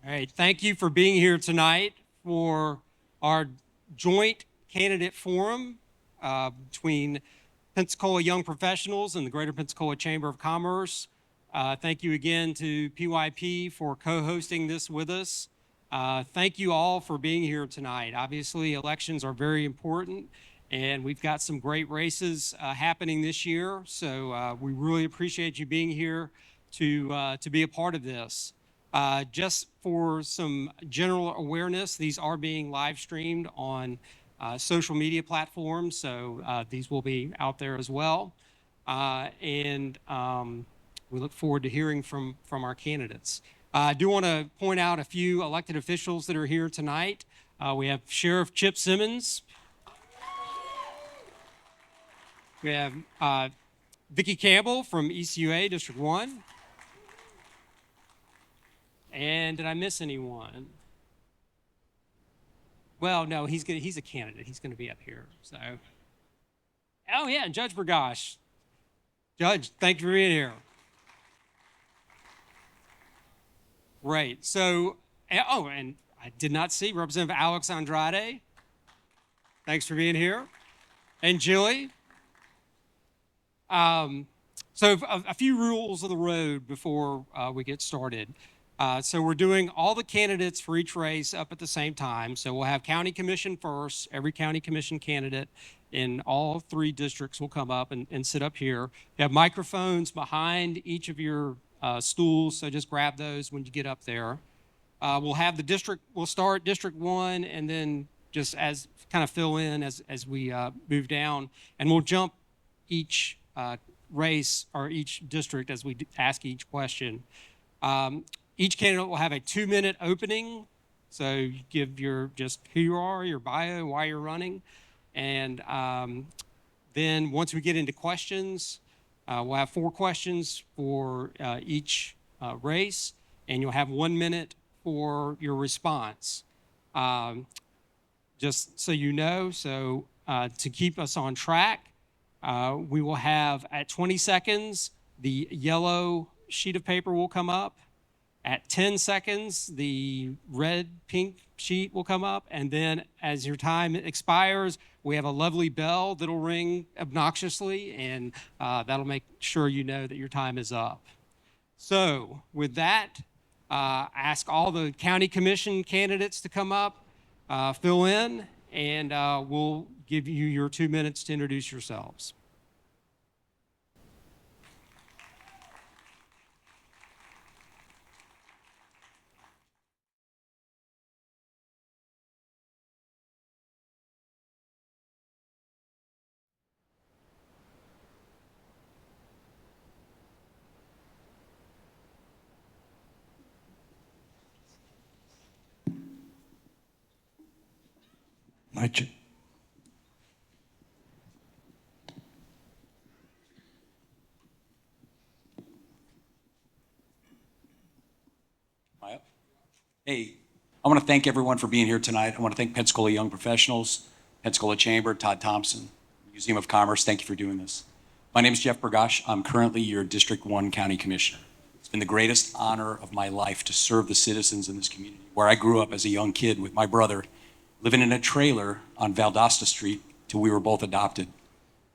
All right, thank you for being here tonight for our joint candidate forum between Pensacola Young Professionals and the Greater Pensacola Chamber of Commerce. Thank you again to PYP for co-hosting this with us. Thank you all for being here tonight. Obviously, elections are very important, and we've got some great races happening this year. So we really appreciate you being here to be a part of this. Just for some general awareness, these are being live streamed on social media platforms, so these will be out there as well. And we look forward to hearing from our candidates. I do want to point out a few elected officials that are here tonight. We have Sheriff Chip Simmons. We have Vicki Campbell from ECUA District 1. And did I miss anyone? Well, no, he's a candidate. He's going to be up here. So, oh yeah, Judge Burgash. Judge, thank you for being here. Right. So, oh, and I did not see Representative Alex Andrade. Thanks for being here. And Jilly. So a few rules of the road before we get started. So we're doing all the candidates for each race up at the same time. So we'll have county commission first. Every county commission candidate in all three districts will come up and sit up here. You have microphones behind each of your stools, so just grab those when you get up there. We'll have the district, we'll start District 1 and then just as kind of fill in as we move down. And we'll jump each race or each district as we ask each question. Each candidate will have a 2-minute opening. So you give just who you are, your bio, why you're running. And then once we get into questions, we'll have 4 questions for each race, and you'll have 1 minute for your response. Just so you know, so to keep us on track, we will have at 20 seconds, the yellow sheet of paper will come up. At 10 seconds, the red-pink sheet will come up, and then as your time expires, we have a lovely bell that'll ring obnoxiously, and that'll make sure you know that your time is up. So with that, ask all the county commission candidates to come up, fill in, and we'll give you your 2 minutes to introduce yourselves. Hey, I want to thank everyone for being here tonight. I want to thank Pensacola Young Professionals, Pensacola Chamber, Todd Thompson, Museum of Commerce. Thank you for doing this. My name is Jeff Burgash. I'm currently your District 1 County Commissioner. It's been the greatest honor of my life to serve the citizens in this community, where I grew up as a young kid with my brother, living in a trailer on Valdosta Street till we were both adopted.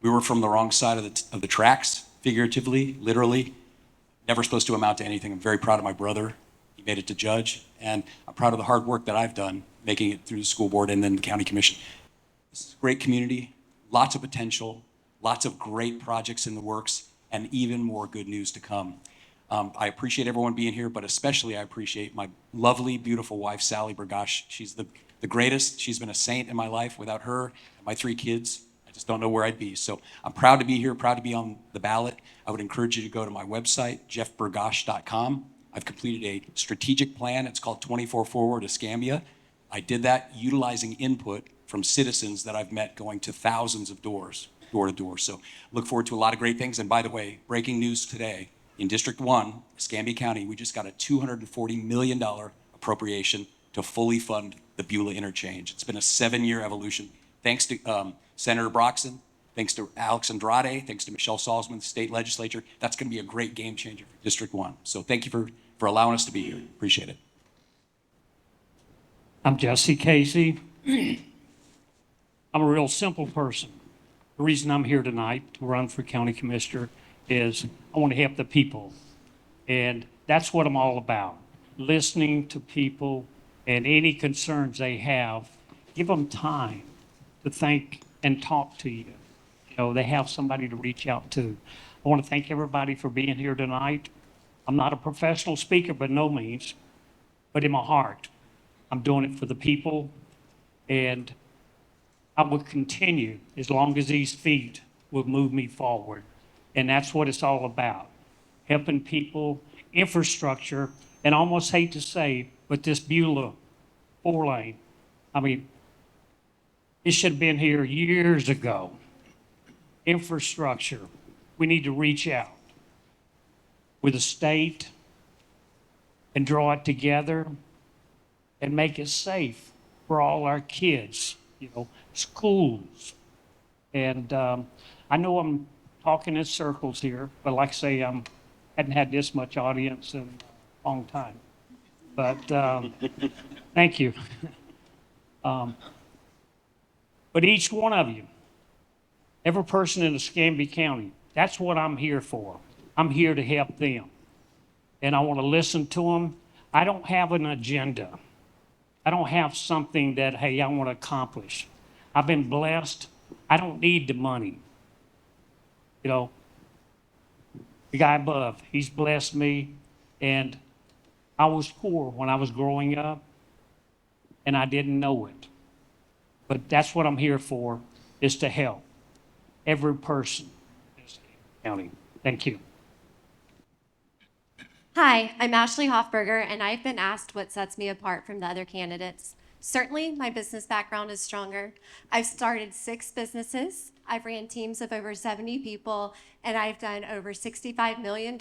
We were from the wrong side of the tracks, figuratively, literally. Never supposed to amount to anything. I'm very proud of my brother. He made it to judge, and I'm proud of the hard work that I've done making it through the school board and then the county commission. This is a great community, lots of potential, lots of great projects in the works, and even more good news to come. I appreciate everyone being here, but especially I appreciate my lovely, beautiful wife, Sally Burgash. She's the greatest. She's been a saint in my life. Without her and my 3 kids, I just don't know where I'd be. So I'm proud to be here, proud to be on the ballot. I would encourage you to go to my website, jeffburgash.com. I've completed a strategic plan. It's called 24 Forward Escambia. I did that utilizing input from citizens that I've met going to thousands of doors, door to door. So look forward to a lot of great things. And by the way, breaking news today, in District 1, Escambia County, we just got a $240 million appropriation to fully fund the Beulah interchange. It's been a 7-year evolution. Thanks to Senator Broxton, thanks to Alex Andrade, thanks to Michelle Salzman, the state legislature. That's going to be a great game changer for District 1. So thank you for allowing us to be here. Appreciate it. I'm Jesse Casey. I'm a real simple person. The reason I'm here tonight to run for county commissioner is I want to help the people. And that's what I'm all about. Listening to people and any concerns they have, give them time to think and talk to you. You know, they have somebody to reach out to. I want to thank everybody for being here tonight. I'm not a professional speaker by no means, but in my heart, I'm doing it for the people, and I will continue as long as these feet will move me forward. And that's what it's all about, helping people, infrastructure, and I almost hate to say, but this Beulah 4-lane, I mean, it should have been here years ago. Infrastructure, we need to reach out with the state and draw it together and make it safe for all our kids, you know, schools. And I know I'm talking in circles here, but like I say, hadn't had this much audience in a long time. But thank you. But each one of you, every person in Escambia County, that's what I'm here for. I'm here to help them. And I want to listen to them. I don't have an agenda. I don't have something that, hey, I want to accomplish. I've been blessed. I don't need the money. You know, the guy above, he's blessed me. And I was poor when I was growing up, and I didn't know it. But that's what I'm here for, is to help every person in this county. Thank you. Hi, I'm Ashley Hoffberger, and I've been asked what sets me apart from the other candidates. Certainly, my business background is stronger. I've started 6 businesses, I've ran teams of over 70 people, and I've done over $65 million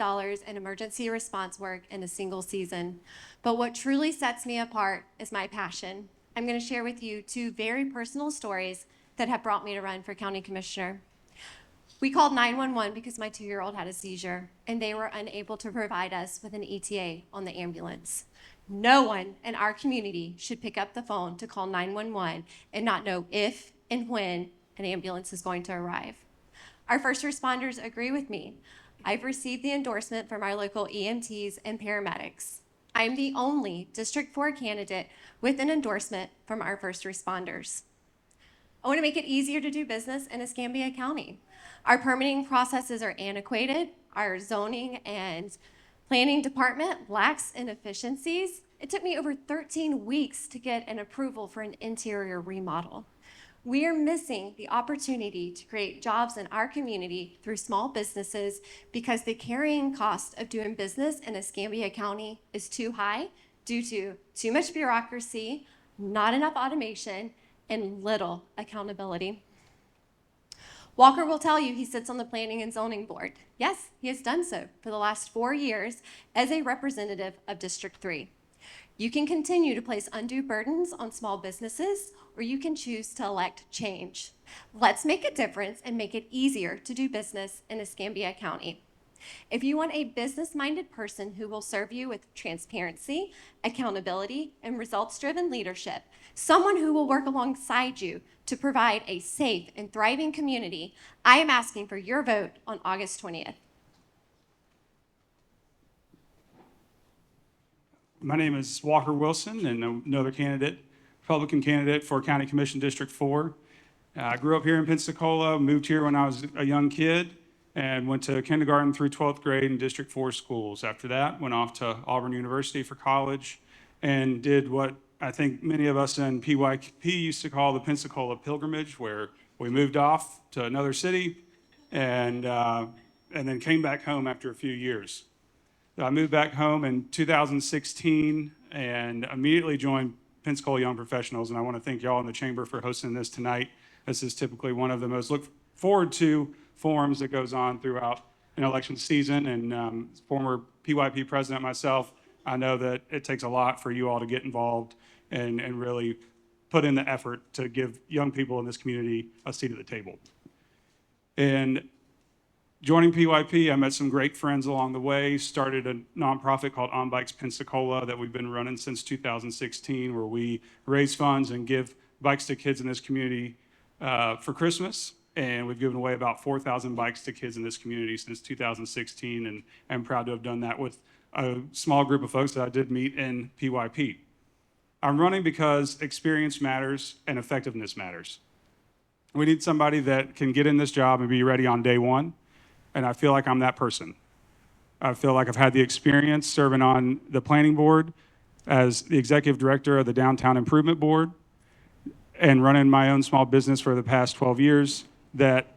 in emergency response work in a single season. But what truly sets me apart is my passion. I'm going to share with you 2 very personal stories that have brought me to run for county commissioner. We called 911 because my 2-year-old had a seizure, and they were unable to provide us with an ETA on the ambulance. No one in our community should pick up the phone to call 911 and not know if and when an ambulance is going to arrive. Our first responders agree with me. I've received the endorsement from our local EMTs and paramedics. I am the only District 4 candidate with an endorsement from our first responders. I want to make it easier to do business in Escambia County. Our permitting processes are antiquated. Our zoning and planning department lacks inefficiencies. It took me over 13 weeks to get an approval for an interior remodel. We are missing the opportunity to create jobs in our community through small businesses because the carrying cost of doing business in Escambia County is too high due to too much bureaucracy, not enough automation, and little accountability. Walker will tell you he sits on the Planning and Zoning Board. Yes, he has done so for the last 4 years as a representative of District 3. You can continue to place undue burdens on small businesses, or you can choose to elect change. Let's make a difference and make it easier to do business in Escambia County. If you want a business-minded person who will serve you with transparency, accountability, and results-driven leadership, someone who will work alongside you to provide a safe and thriving community, I am asking for your vote on August 20th. My name is Walker Wilson, and I'm another Republican candidate for County Commission District 4. I grew up here in Pensacola, moved here when I was a young kid, and went to kindergarten through 12th grade in District 4 schools. After that, went off to Auburn University for college and did what I think many of us in PYP used to call the Pensacola pilgrimage, where we moved off to another city and then came back home after a few years. I moved back home in 2016 and immediately joined Pensacola Young Professionals, and I want to thank y'all in the chamber for hosting this tonight. This is typically one of the most look forward to forums that goes on throughout an election season, and former PYP president myself, I know that it takes a lot for you all to get involved and really put in the effort to give young people in this community a seat at the table. And Joining PYP, I met some great friends along the way, started a nonprofit called On Bikes Pensacola that we've been running since 2016, where we raise funds and give bikes to kids in this community for Christmas. And we've given away about 4,000 bikes to kids in this community since 2016, and I'm proud to have done that with a small group of folks that I did meet in PYP. I'm running because experience matters and effectiveness matters. We need somebody that can get in this job and be ready on day one. And I feel like I'm that person. I feel like I've had the experience serving on the planning board as the executive director of the Downtown Improvement Board and running my own small business for the past 12 years, that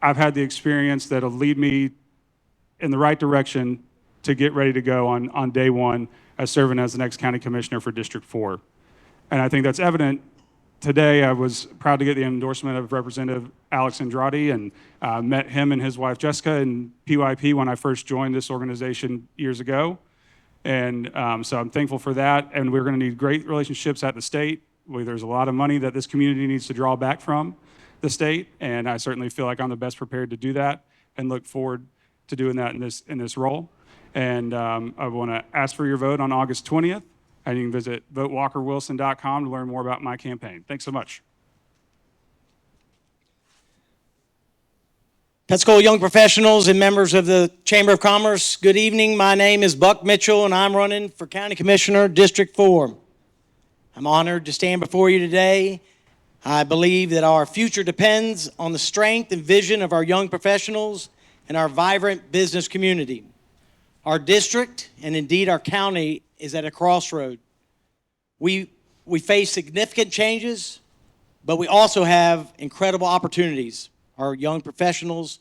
I've had the experience that'll lead me in the right direction to get ready to go on day one as serving as the next county commissioner for District 4. And I think that's evident. Today, I was proud to get the endorsement of Representative Alex Andrade, and met him and his wife Jessica in PYP when I first joined this organization years ago. And so I'm thankful for that. And we're going to need great relationships at the state. There's a lot of money that this community needs to draw back from the state, and I certainly feel like I'm the best prepared to do that, and look forward to doing that in this role. And I want to ask for your vote on August 20th. And you can visit votewalkerwilson.com to learn more about my campaign. Thanks so much. Pensacola Young Professionals and members of the Chamber of Commerce, good evening. My name is Buck Mitchell, and I'm running for County Commissioner, District 4. I'm honored to stand before you today. I believe that our future depends on the strength and vision of our young professionals and our vibrant business community. Our district, and indeed our county, is at a crossroad. We face significant changes, but we also have incredible opportunities. Our young professionals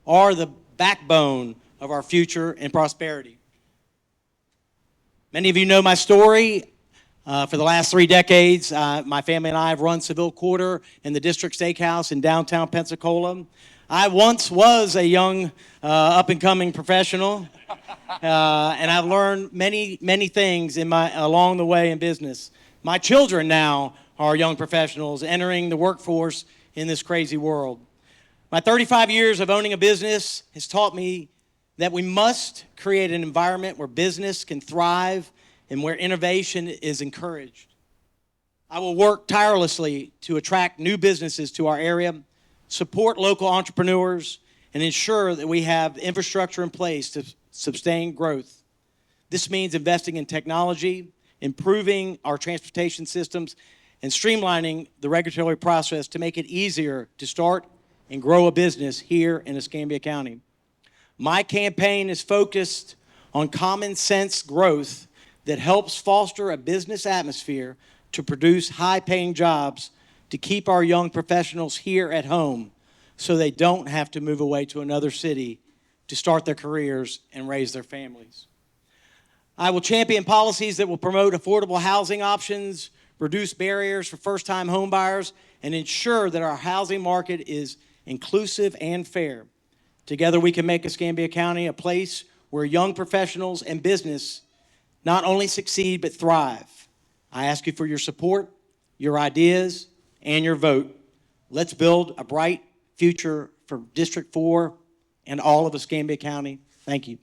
are the backbone of our future and prosperity. Many of you know my story. For the last 3 decades, my family and I have run Seville Quarter and the District Steakhouse in downtown Pensacola. I once was a young, up-and-coming professional, and I've learned many things along the way in business. My children now are young professionals entering the workforce in this crazy world. My 35 years of owning a business has taught me that we must create an environment where business can thrive and where innovation is encouraged. I will work tirelessly to attract new businesses to our area, support local entrepreneurs, and ensure that we have infrastructure in place to sustain growth. This means investing in technology, improving our transportation systems, and streamlining the regulatory process to make it easier to start and grow a business here in Escambia County. My campaign is focused on common sense growth that helps foster a business atmosphere to produce high-paying jobs to keep our young professionals here at home so they don't have to move away to another city to start their careers and raise their families. I will champion policies that will promote affordable housing options, reduce barriers for first-time homebuyers, and ensure that our housing market is inclusive and fair. Together, we can make Escambia County a place where young professionals and business not only succeed but thrive. I ask you for your support, your ideas, and your vote. Let's build a bright future for District 4 and all of Escambia County. Thank you.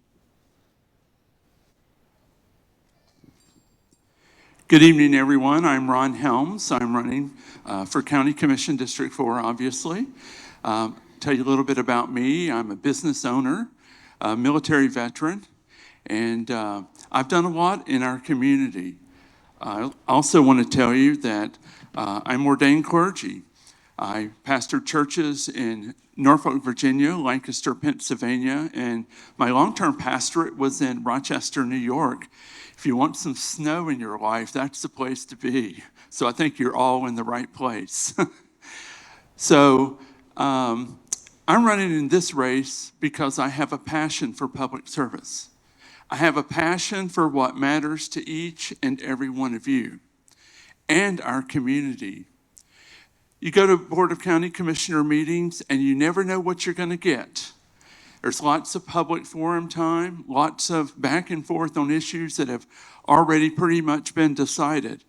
Good evening, everyone. I'm Ron Helms. I'm running for County Commission District 4, obviously. Tell you a little bit about me. I'm a business owner, a military veteran, and I've done a lot in our community. I also want to tell you that I'm ordained clergy. I pastored churches in Norfolk, Virginia, Lancaster, Pennsylvania, and my long-term pastorate was in Rochester, New York. If you want some snow in your life, that's the place to be. So I think you're all in the right place. So I'm running in this race because I have a passion for public service. I have a passion for what matters to each and every one of you and our community. You go to Board of County Commissioner meetings and you never know what you're going to get. There's lots of public forum time, lots of back and forth on issues that have already pretty much been decided.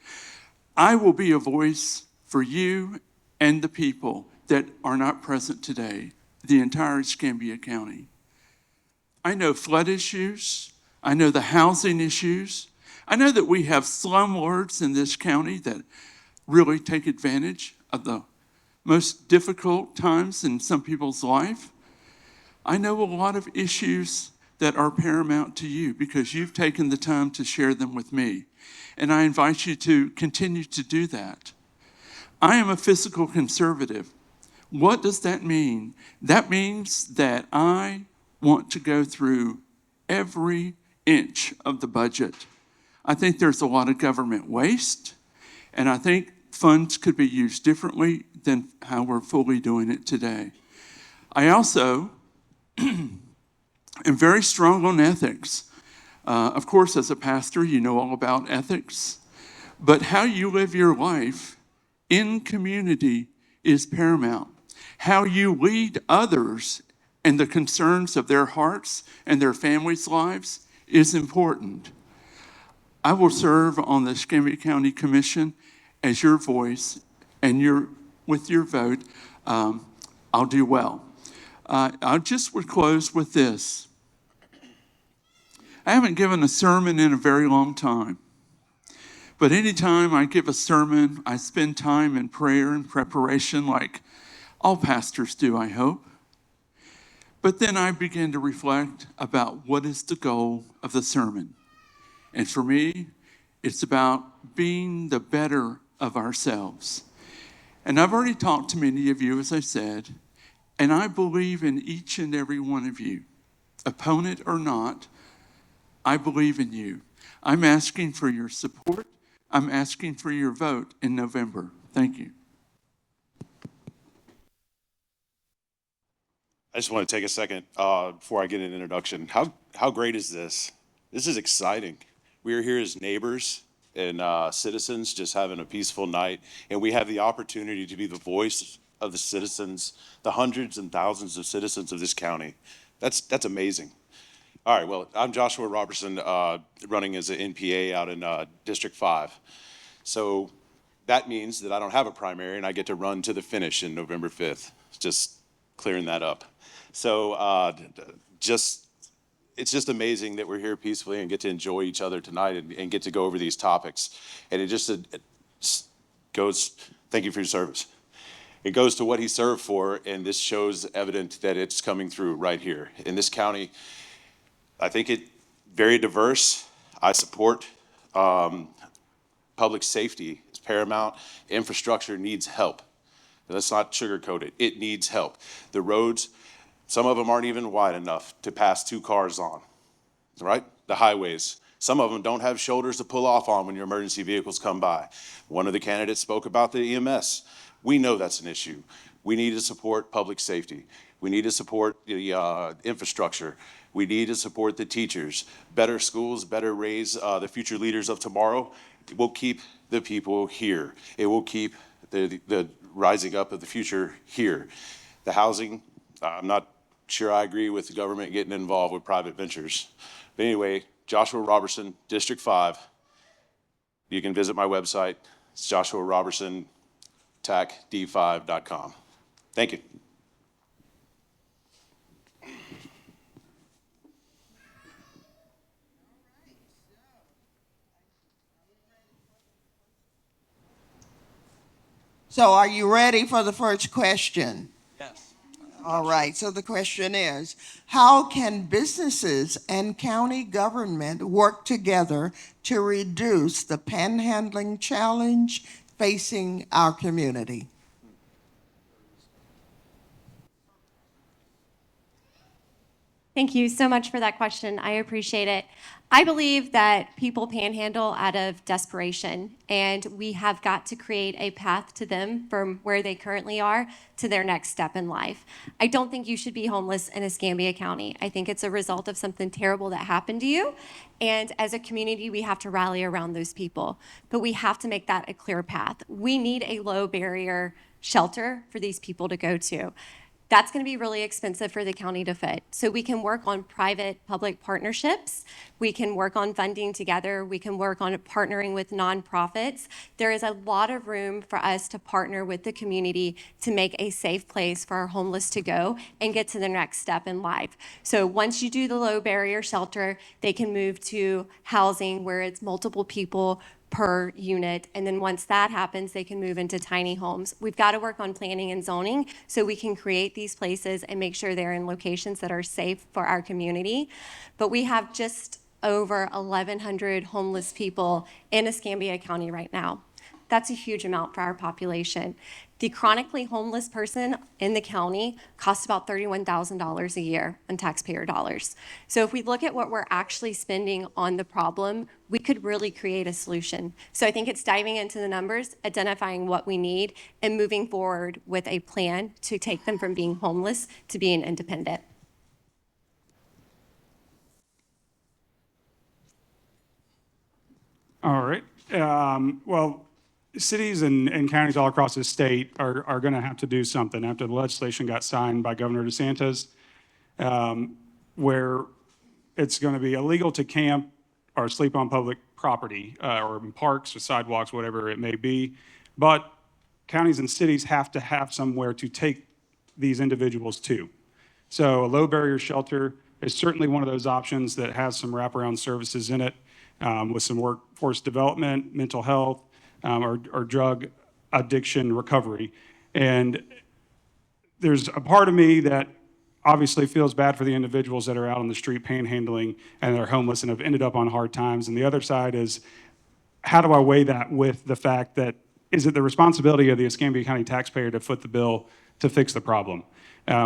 I will be a voice for you and the people that are not present today, the entire Escambia County. I know flood issues. I know the housing issues. I know that we have slumlords in this county that really take advantage of the most difficult times in some people's life. I know a lot of issues that are paramount to you because you've taken the time to share them with me. And I invite you to continue to do that. I am a fiscal conservative. What does that mean? That means that I want to go through every inch of the budget. I think there's a lot of government waste, and I think funds could be used differently than how we're fully doing it today. I also am very strong on ethics. Of course, as a pastor, you know all about ethics, but how you live your life in community is paramount. How you lead others and the concerns of their hearts and their families' lives is important. I will serve on the Escambia County Commission as your voice, and with your vote, I'll do well. I just would close with this. I haven't given a sermon in a very long time, but anytime I give a sermon, I spend time in prayer and preparation like all pastors do, I hope. But then I begin to reflect about what is the goal of the sermon. And for me, it's about being the better of ourselves. And I've already talked to many of you, as I said, and I believe in each and every one of you. Opponent or not, I believe in you. I'm asking for your support. I'm asking for your vote in November. Thank you. I just want to take a second before I get an introduction. How great is this? This is exciting. We are here as neighbors and citizens just having a peaceful night, and we have the opportunity to be the voice of the citizens, the hundreds and thousands of citizens of this county. That's amazing. All right, well, I'm Joshua Robertson, running as an NPA out in District 5. So that means that I don't have a primary, and I get to run to the finish in November 5th. Just clearing that up. So it's just amazing that we're here peacefully and get to enjoy each other tonight and get to go over these topics. And it goes, thank you for your service. It goes to what he served for, and this shows evident that it's coming through right here. In this county, I think it very diverse. I support public safety. It's paramount. Infrastructure needs help. Let's not sugarcoat it. It needs help. The roads, some of them aren't even wide enough to pass two cars on, right? The highways, some of them don't have shoulders to pull off on when your emergency vehicles come by. One of the candidates spoke about the EMS. We know that's an issue. We need to support public safety. We need to support the infrastructure. We need to support the teachers. Better schools, better raise the future leaders of tomorrow. It will keep the people here. It will keep the rising up of the future here. The housing, I'm not sure I agree with the government getting involved with private ventures. But anyway, Joshua Robertson, District 5. You can visit my website. It's Joshua Robertson, TACD5.com. Thank you. So are you ready for the first question? Yes. All right, so the question is, how can businesses and county government work together to reduce the panhandling challenge facing our community? Thank you so much for that question. I appreciate it. I believe that people panhandle out of desperation, and we have got to create a path to them from where they currently are to their next step in life. I don't think you should be homeless in Escambia County. I think it's a result of something terrible that happened to you, and as a community, we have to rally around those people. But we have to make that a clear path. We need a low barrier shelter for these people to go to. That's going to be really expensive for the county to foot. So we can work on private-public partnerships. We can work on funding together. We can work on partnering with nonprofits. There is a lot of room for us to partner with the community to make a safe place for our homeless to go and get to the next step in life. So once you do the low barrier shelter, they can move to housing where it's multiple people per unit. And then once that happens, they can move into tiny homes. We've got to work on planning and zoning so we can create these places and make sure they're in locations that are safe for our community. But we have just over 1,100 homeless people in Escambia County right now. That's a huge amount for our population. The chronically homeless person in the county costs about $31,000 a year in taxpayer dollars. So if we look at what we're actually spending on the problem, we could really create a solution. So I think it's diving into the numbers, identifying what we need, and moving forward with a plan to take them from being homeless to being independent. All right. Well, cities and counties all across the state are going to have to do something after the legislation got signed by Governor DeSantis, where it's going to be illegal to camp or sleep on public property or in parks or sidewalks, whatever it may be. But counties and cities have to have somewhere to take these individuals to. So a low barrier shelter is certainly one of those options that has some wraparound services in it, with some workforce development, mental health, or drug addiction recovery. And there's a part of me that obviously feels bad for the individuals that are out on the street panhandling and they're homeless and have ended up on hard times. And the other side is, how do I weigh that with the fact that, is it the responsibility of the Escambia County taxpayer to foot the bill to fix the problem?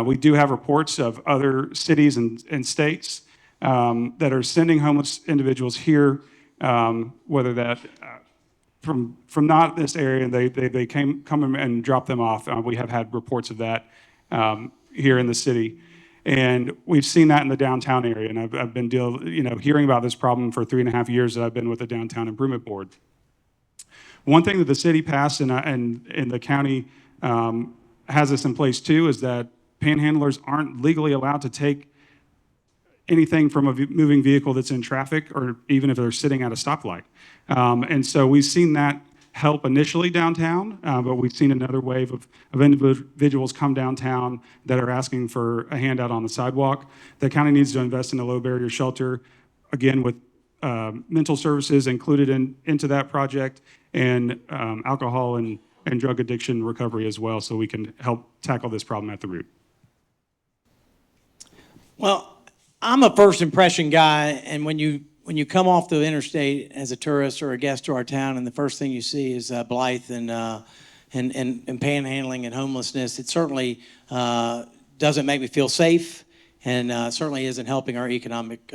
We do have reports of other cities and states that are sending homeless individuals here, whether that from not this area, they come and drop them off. We have had reports of that here in the city, and we've seen that in the downtown area. And I've been hearing about this problem for 3.5 years that I've been with the Downtown Improvement Board. One thing that the city passed and the county has this in place too is that panhandlers aren't legally allowed to take anything from a moving vehicle that's in traffic, or even if they're sitting at a stoplight. And so we've seen that help initially downtown, but we've seen another wave of individuals come downtown that are asking for a handout on the sidewalk. The county needs to invest in a low barrier shelter, again, with mental services included into that project, and alcohol and drug addiction recovery as well, so we can help tackle this problem at the root. Well, I'm a first impression guy, and when you come off the interstate as a tourist or a guest to our town, and the first thing you see is Blythe and panhandling and homelessness, it certainly doesn't make me feel safe, and certainly isn't helping our economic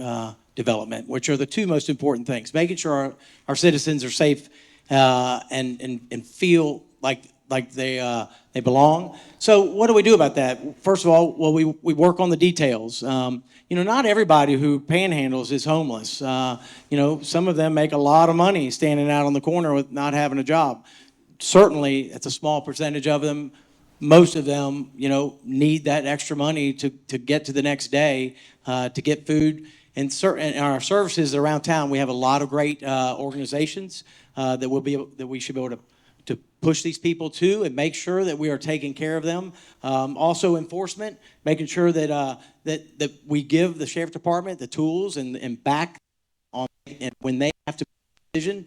development, which are the two most important things: making sure our citizens are safe and feel like they belong. So what do we do about that? First of all, well, we work on the details. Not everybody who panhandles is homeless. Some of them make a lot of money standing out on the corner with not having a job. Certainly, it's a small percentage of them. Most of them, need that extra money to get to the next day, to get food. And our services around town, we have a lot of great organizations that we should be able to push these people to and make sure that we are taking care of them. Also enforcement, making sure that that we give the sheriff department the tools and back on and when they have to make a decision.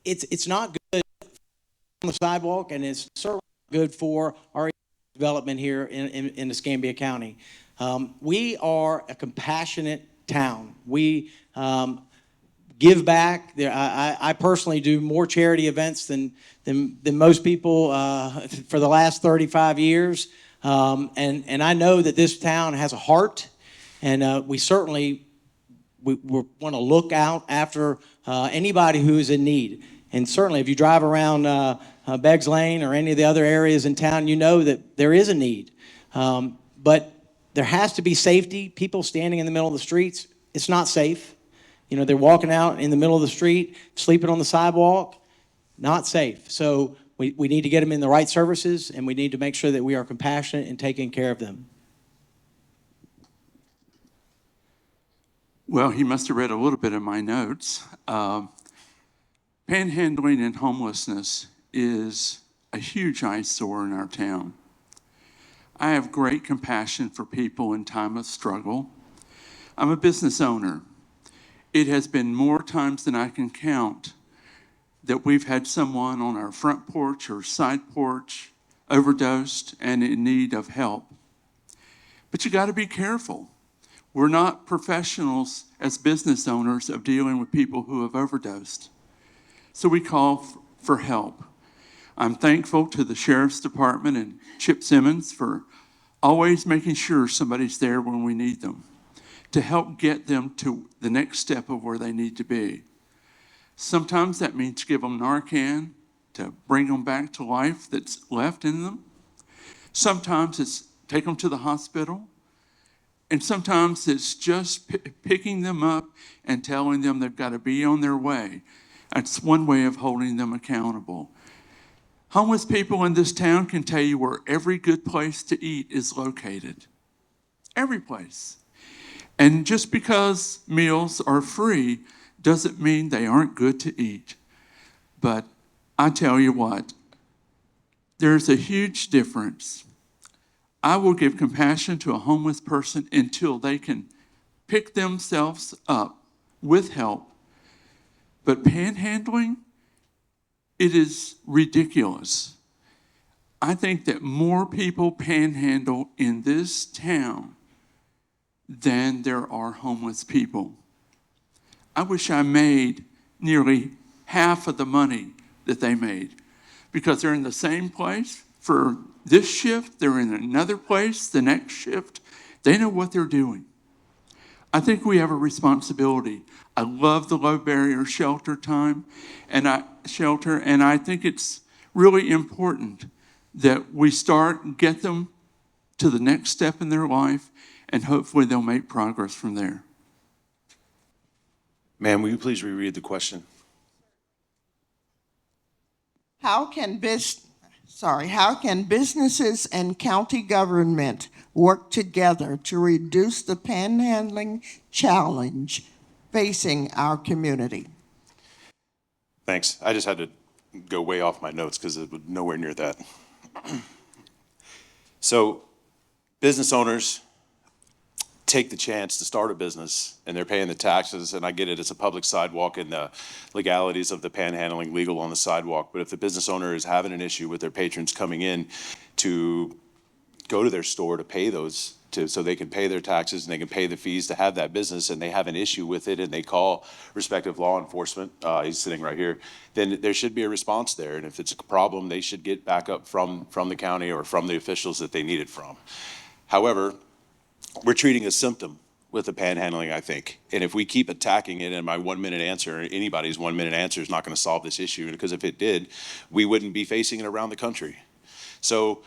It's not good on the sidewalk, and it's certainly good for our development here in Escambia County. We are a compassionate town. We give back. I personally do more charity events than most people for the last 35 years. And I know that this town has a heart, and we certainly want to look out after anybody who is in need. And certainly if you drive around Beggs Lane or any of the other areas in town, you know that there is a need. But there has to be safety. People standing in the middle of the streets, it's not safe. They're walking out in the middle of the street, sleeping on the sidewalk, not safe. So We need to get them in the right services, and we need to make sure that we are compassionate in taking care of them. Well, he must have read a little bit of my notes. Panhandling and homelessness is a huge eyesore in our town. I have great compassion for people in time of struggle. I'm a business owner. It has been more times than I can count that we've had someone on our front porch or side porch overdosed and in need of help. But you got to be careful. We're not professionals as business owners of dealing with people who have overdosed. So we call for help. I'm thankful to the Sheriff's Department and Chip Simmons for always making sure somebody's there when we need them, to help get them to the next step of where they need to be. Sometimes that means give them Narcan to bring them back to life that's left in them. Sometimes it's take them to the hospital. And sometimes it's just picking them up and telling them they've got to be on their way. That's one way of holding them accountable. Homeless people in this town can tell you where every good place to eat is located. Every place. And just because meals are free doesn't mean they aren't good to eat. But I tell you what, there's a huge difference. I will give compassion to a homeless person until they can pick themselves up with help. But panhandling, it is ridiculous. I think that more people panhandle in this town than there are homeless people. I wish I made nearly half of the money that they made, because they're in the same place for this shift, they're in another place the next shift. They know what they're doing. I think we have a responsibility. I love the low barrier shelter time and I think it's really important that we start and get them to the next step in their life, and hopefully they'll make progress from there. Ma'am, will you please reread the question? How can businesses and county government work together to reduce the panhandling challenge facing our community? Thanks. I just had to go way off my notes because it was nowhere near that. So business owners take the chance to start a business and they're paying the taxes, and I get it, it's a public sidewalk and the legalities of the panhandling legal on the sidewalk. But if the business owner is having an issue with their patrons coming in to go to their store to pay those, so they can pay their taxes and they can pay the fees to have that business, and they have an issue with it and they call respective law enforcement, he's sitting right here, then there should be a response there. And if it's a problem, they should get backup from the county or from the officials that they need it from. However, we're treating a symptom with the panhandling, I think. And if we keep attacking it, and my 1 minute answer, anybody's 1 minute answer is not going to solve this issue, because if it did, we wouldn't be facing it around the country. So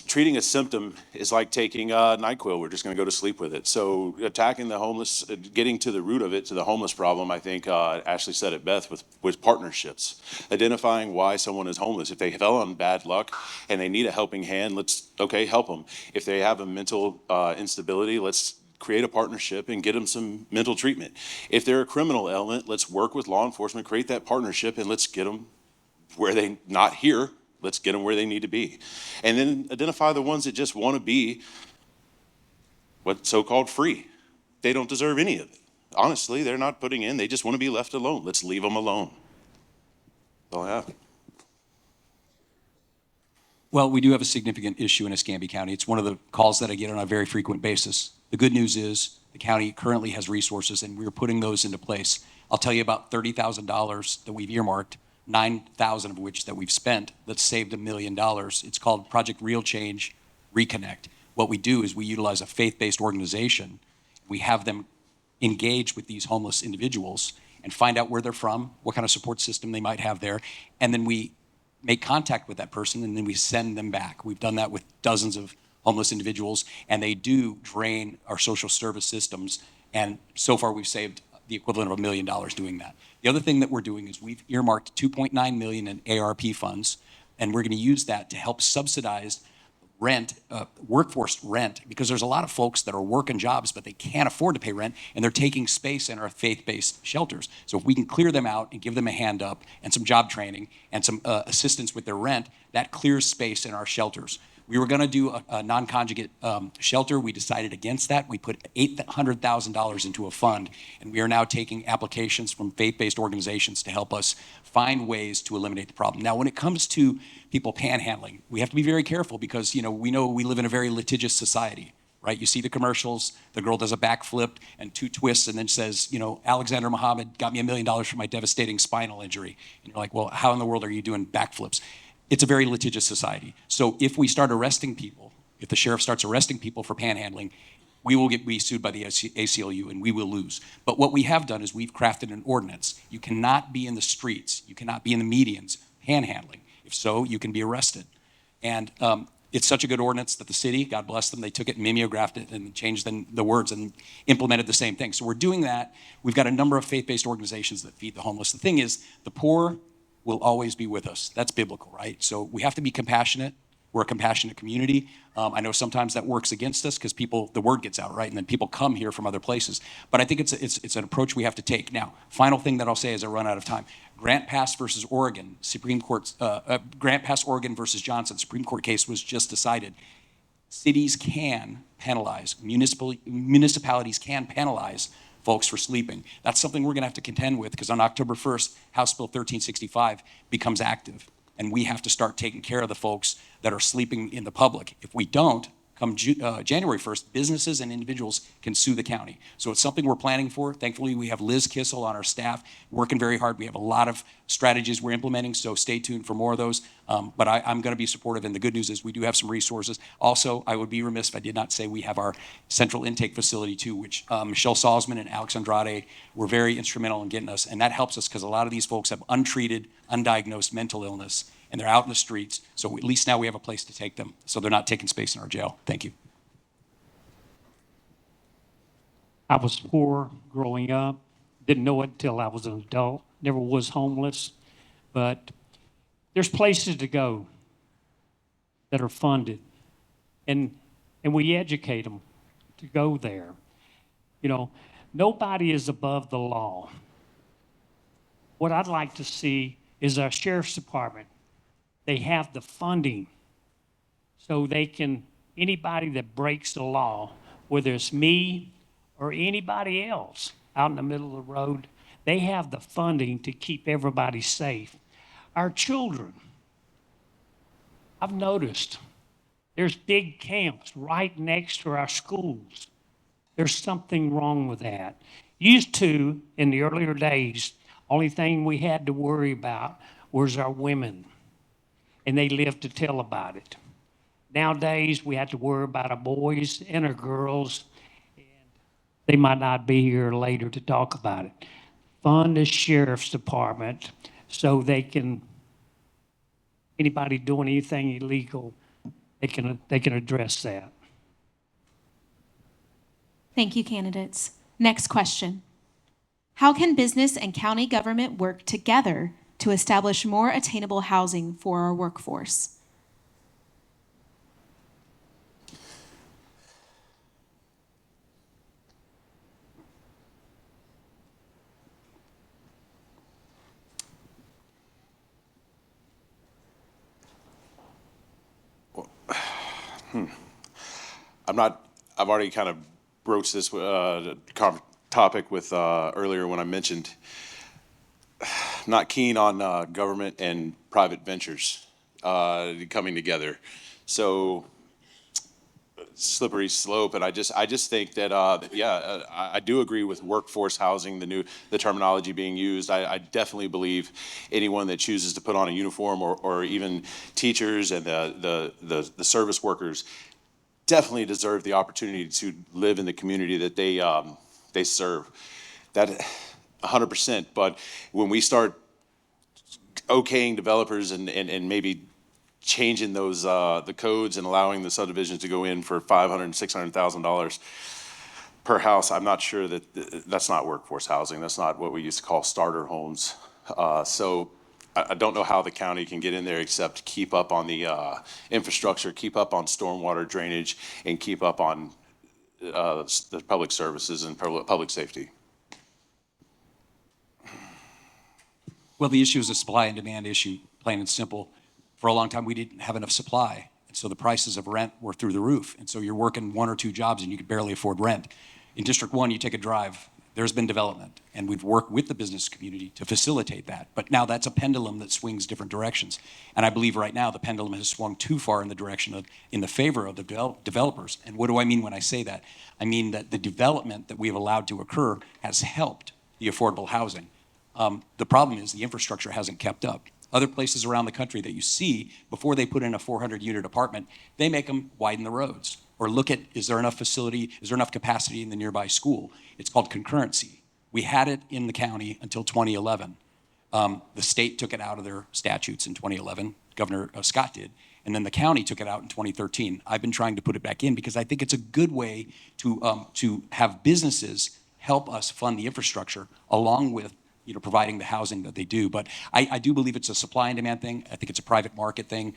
treating a symptom is like taking NyQuil. We're just going to go to sleep with it. So attacking the homeless, getting to the root of it, to the homeless problem, I think Ashley said it best with partnerships. Identifying why someone is homeless. If they fell on bad luck and they need a helping hand, help them. If they have a mental instability, let's create a partnership and get them some mental treatment. If they're a criminal element, let's work with law enforcement, create that partnership, and let's get them where they not here. Let's get them where they need to be. And then identify the ones that just want to be what's so-called free. They don't deserve any of it. Honestly, they're not putting in. They just want to be left alone. Let's leave them alone. That's all I have. Well, we do have a significant issue in Escambia County. It's one of the calls that I get on a very frequent basis. The good news is the county currently has resources, and we're putting those into place. I'll tell you about $30,000 that we've earmarked, 9,000 of which that we've spent, that's saved $1 million. It's called Project Real Change Reconnect. What we do is we utilize a faith-based organization. We have them engage with these homeless individuals and find out where they're from, what kind of support system they might have there, and then we make contact with that person, and then we send them back. We've done that with dozens of homeless individuals, and they do drain our social service systems, and so far we've saved the equivalent of $1 million doing that. The other thing that we're doing is we've earmarked $2.9 million in ARP funds, and we're going to use that to help subsidize rent, workforce rent, because there's a lot of folks that are working jobs, but they can't afford to pay rent, and they're taking space in our faith-based shelters. So if we can clear them out and give them a hand up and some job training and some assistance with their rent, that clears space in our shelters. We were going to do a non-conjugate shelter. We decided against that. We put $800,000 into a fund, and we are now taking applications from faith-based organizations to help us find ways to eliminate the problem. Now, when it comes to people panhandling, we have to be very careful because, we know we live in a very litigious society, right? You see the commercials, the girl does a backflip and 2 twists and then says, Alexander Muhammad got me $1 million for my devastating spinal injury. And you're like, well, how in the world are you doing backflips? It's a very litigious society. So if we start arresting people, if the sheriff starts arresting people for panhandling, we will be sued by the ACLU and we will lose. But what we have done is we've crafted an ordinance. You cannot be in the streets, you cannot be in the medians panhandling. If so, you can be arrested. And it's such a good ordinance that the city, God bless them, they took it and mimeographed it and changed the words and implemented the same thing. So we're doing that. We've got a number of faith-based organizations that feed the homeless. The thing is, the poor will always be with us. That's biblical, right? So we have to be compassionate. We're a compassionate community. I know sometimes that works against us because the word gets out, right? And then people come here from other places. But I think it's an approach we have to take. Now, final thing that I'll say as I run out of time. Grant Pass versus Oregon, Supreme Court, Grant Pass Oregon versus Johnson, Supreme Court case was just decided. Cities can penalize, municipalities can penalize folks for sleeping. That's something we're gonna have to contend with because on October 1st, House Bill 1365 becomes active. And we have to start taking care of the folks that are sleeping in the public. If we don't, come January 1st, businesses and individuals can sue the county. So it's something we're planning for. Thankfully, we have Liz Kissel on our staff working very hard. We have a lot of strategies we're implementing, so stay tuned for more of those. But I'm gonna be supportive, and the good news is we do have some resources. Also, I would be remiss if I did not say we have our central intake facility too, which Michelle Salzman and Alex Andrade were very instrumental in getting us, and that helps us because a lot of these folks have untreated, undiagnosed mental illness, and they're out in the streets. So at least now we have a place to take them, so they're not taking space in our jail. Thank you. I was poor growing up, didn't know it until I was an adult, never was homeless, but there's places to go that are funded, and we educate them to go there. Nobody is above the law. What I'd like to see is our sheriff's department, they have the funding so they can, anybody that breaks the law, whether it's me or anybody else out in the middle of the road, they have the funding to keep everybody safe. Our children, I've noticed there's big camps right next to our schools. There's something wrong with that. Used to, in the earlier days, only thing we had to worry about was our women, and they lived to tell about it. Nowadays, we have to worry about our boys and our girls, and they might not be here later to talk about it. Fund the sheriff's department so they can, anybody doing anything illegal, they can address that. Thank you, candidates. Next question. How can business and county government work together to establish more attainable housing for our workforce? I've already kind of broached this topic with earlier when I mentioned not keen on government and private ventures coming together. So slippery slope, and I just think that I do agree with workforce housing, the terminology being used. I definitely believe anyone that chooses to put on a uniform or even teachers and the service workers definitely deserve the opportunity to live in the community that they serve. That 100%. But when we start okaying developers and maybe changing those the codes and allowing the subdivisions to go in for $500,000 and $600,000, per house, I'm not sure that, that's not workforce housing. That's not what we used to call starter homes. So I don't know how the county can get in there except keep up on the infrastructure, keep up on stormwater drainage, and keep up on the public services and public safety. Well, the issue is a supply and demand issue, plain and simple. For a long time, we didn't have enough supply, and so the prices of rent were through the roof. And so you're working 1 or 2 jobs and you could barely afford rent. In District 1, you take a drive, there's been development, and we've worked with the business community to facilitate that. But now that's a pendulum that swings different directions. And I believe right now the pendulum has swung too far in the direction of, in the favor of the developers. And what do I mean when I say that? I mean that the development that we have allowed to occur has helped the affordable housing. The problem is the infrastructure hasn't kept up. Other places around the country that you see, before they put in a 400-unit apartment, they make them widen the roads. Or look at, is there enough facility, is there enough capacity in the nearby school? It's called concurrency. We had it in the county until 2011. The state took it out of their statutes in 2011, Governor Scott did, and then the county took it out in 2013. I've been trying to put it back in because I think it's a good way to have businesses help us fund the infrastructure along with providing the housing that they do. But I do believe it's a supply and demand thing. I think it's a private market thing.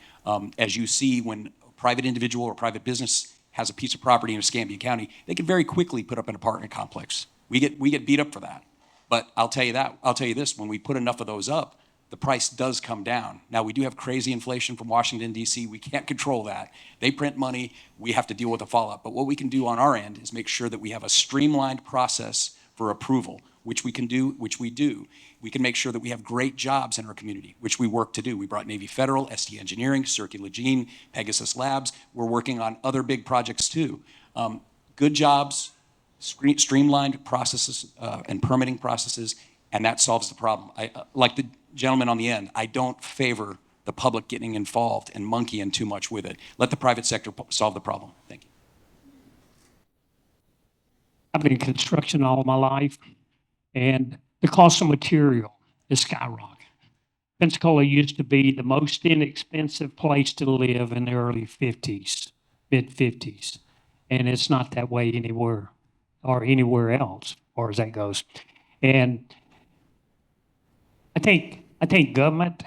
As you see, when a private individual or private business has a piece of property in Escambia County, they can very quickly put up an apartment complex. We get beat up for that. But I'll tell you this, when we put enough of those up, the price does come down. Now, we do have crazy inflation from Washington, D.C. We can't control that. They print money. We have to deal with the fallout. But what we can do on our end is make sure that we have a streamlined process for approval, which we can do, which we do. We can make sure that we have great jobs in our community, which we work to do. We brought Navy Federal, ST Engineering, Circular Gene, Pegasus Labs. We're working on other big projects too. Good jobs, streamlined processes and permitting processes, and that solves the problem. Like the gentleman on the end, I don't favor the public getting involved and monkeying too much with it. Let the private sector solve the problem. Thank you. I've been in construction all my life, and the cost of material is skyrocketing. Pensacola used to be the most inexpensive place to live in the early 50s, mid-50s, and it's not that way anywhere or anywhere else, as far as that goes. And I think government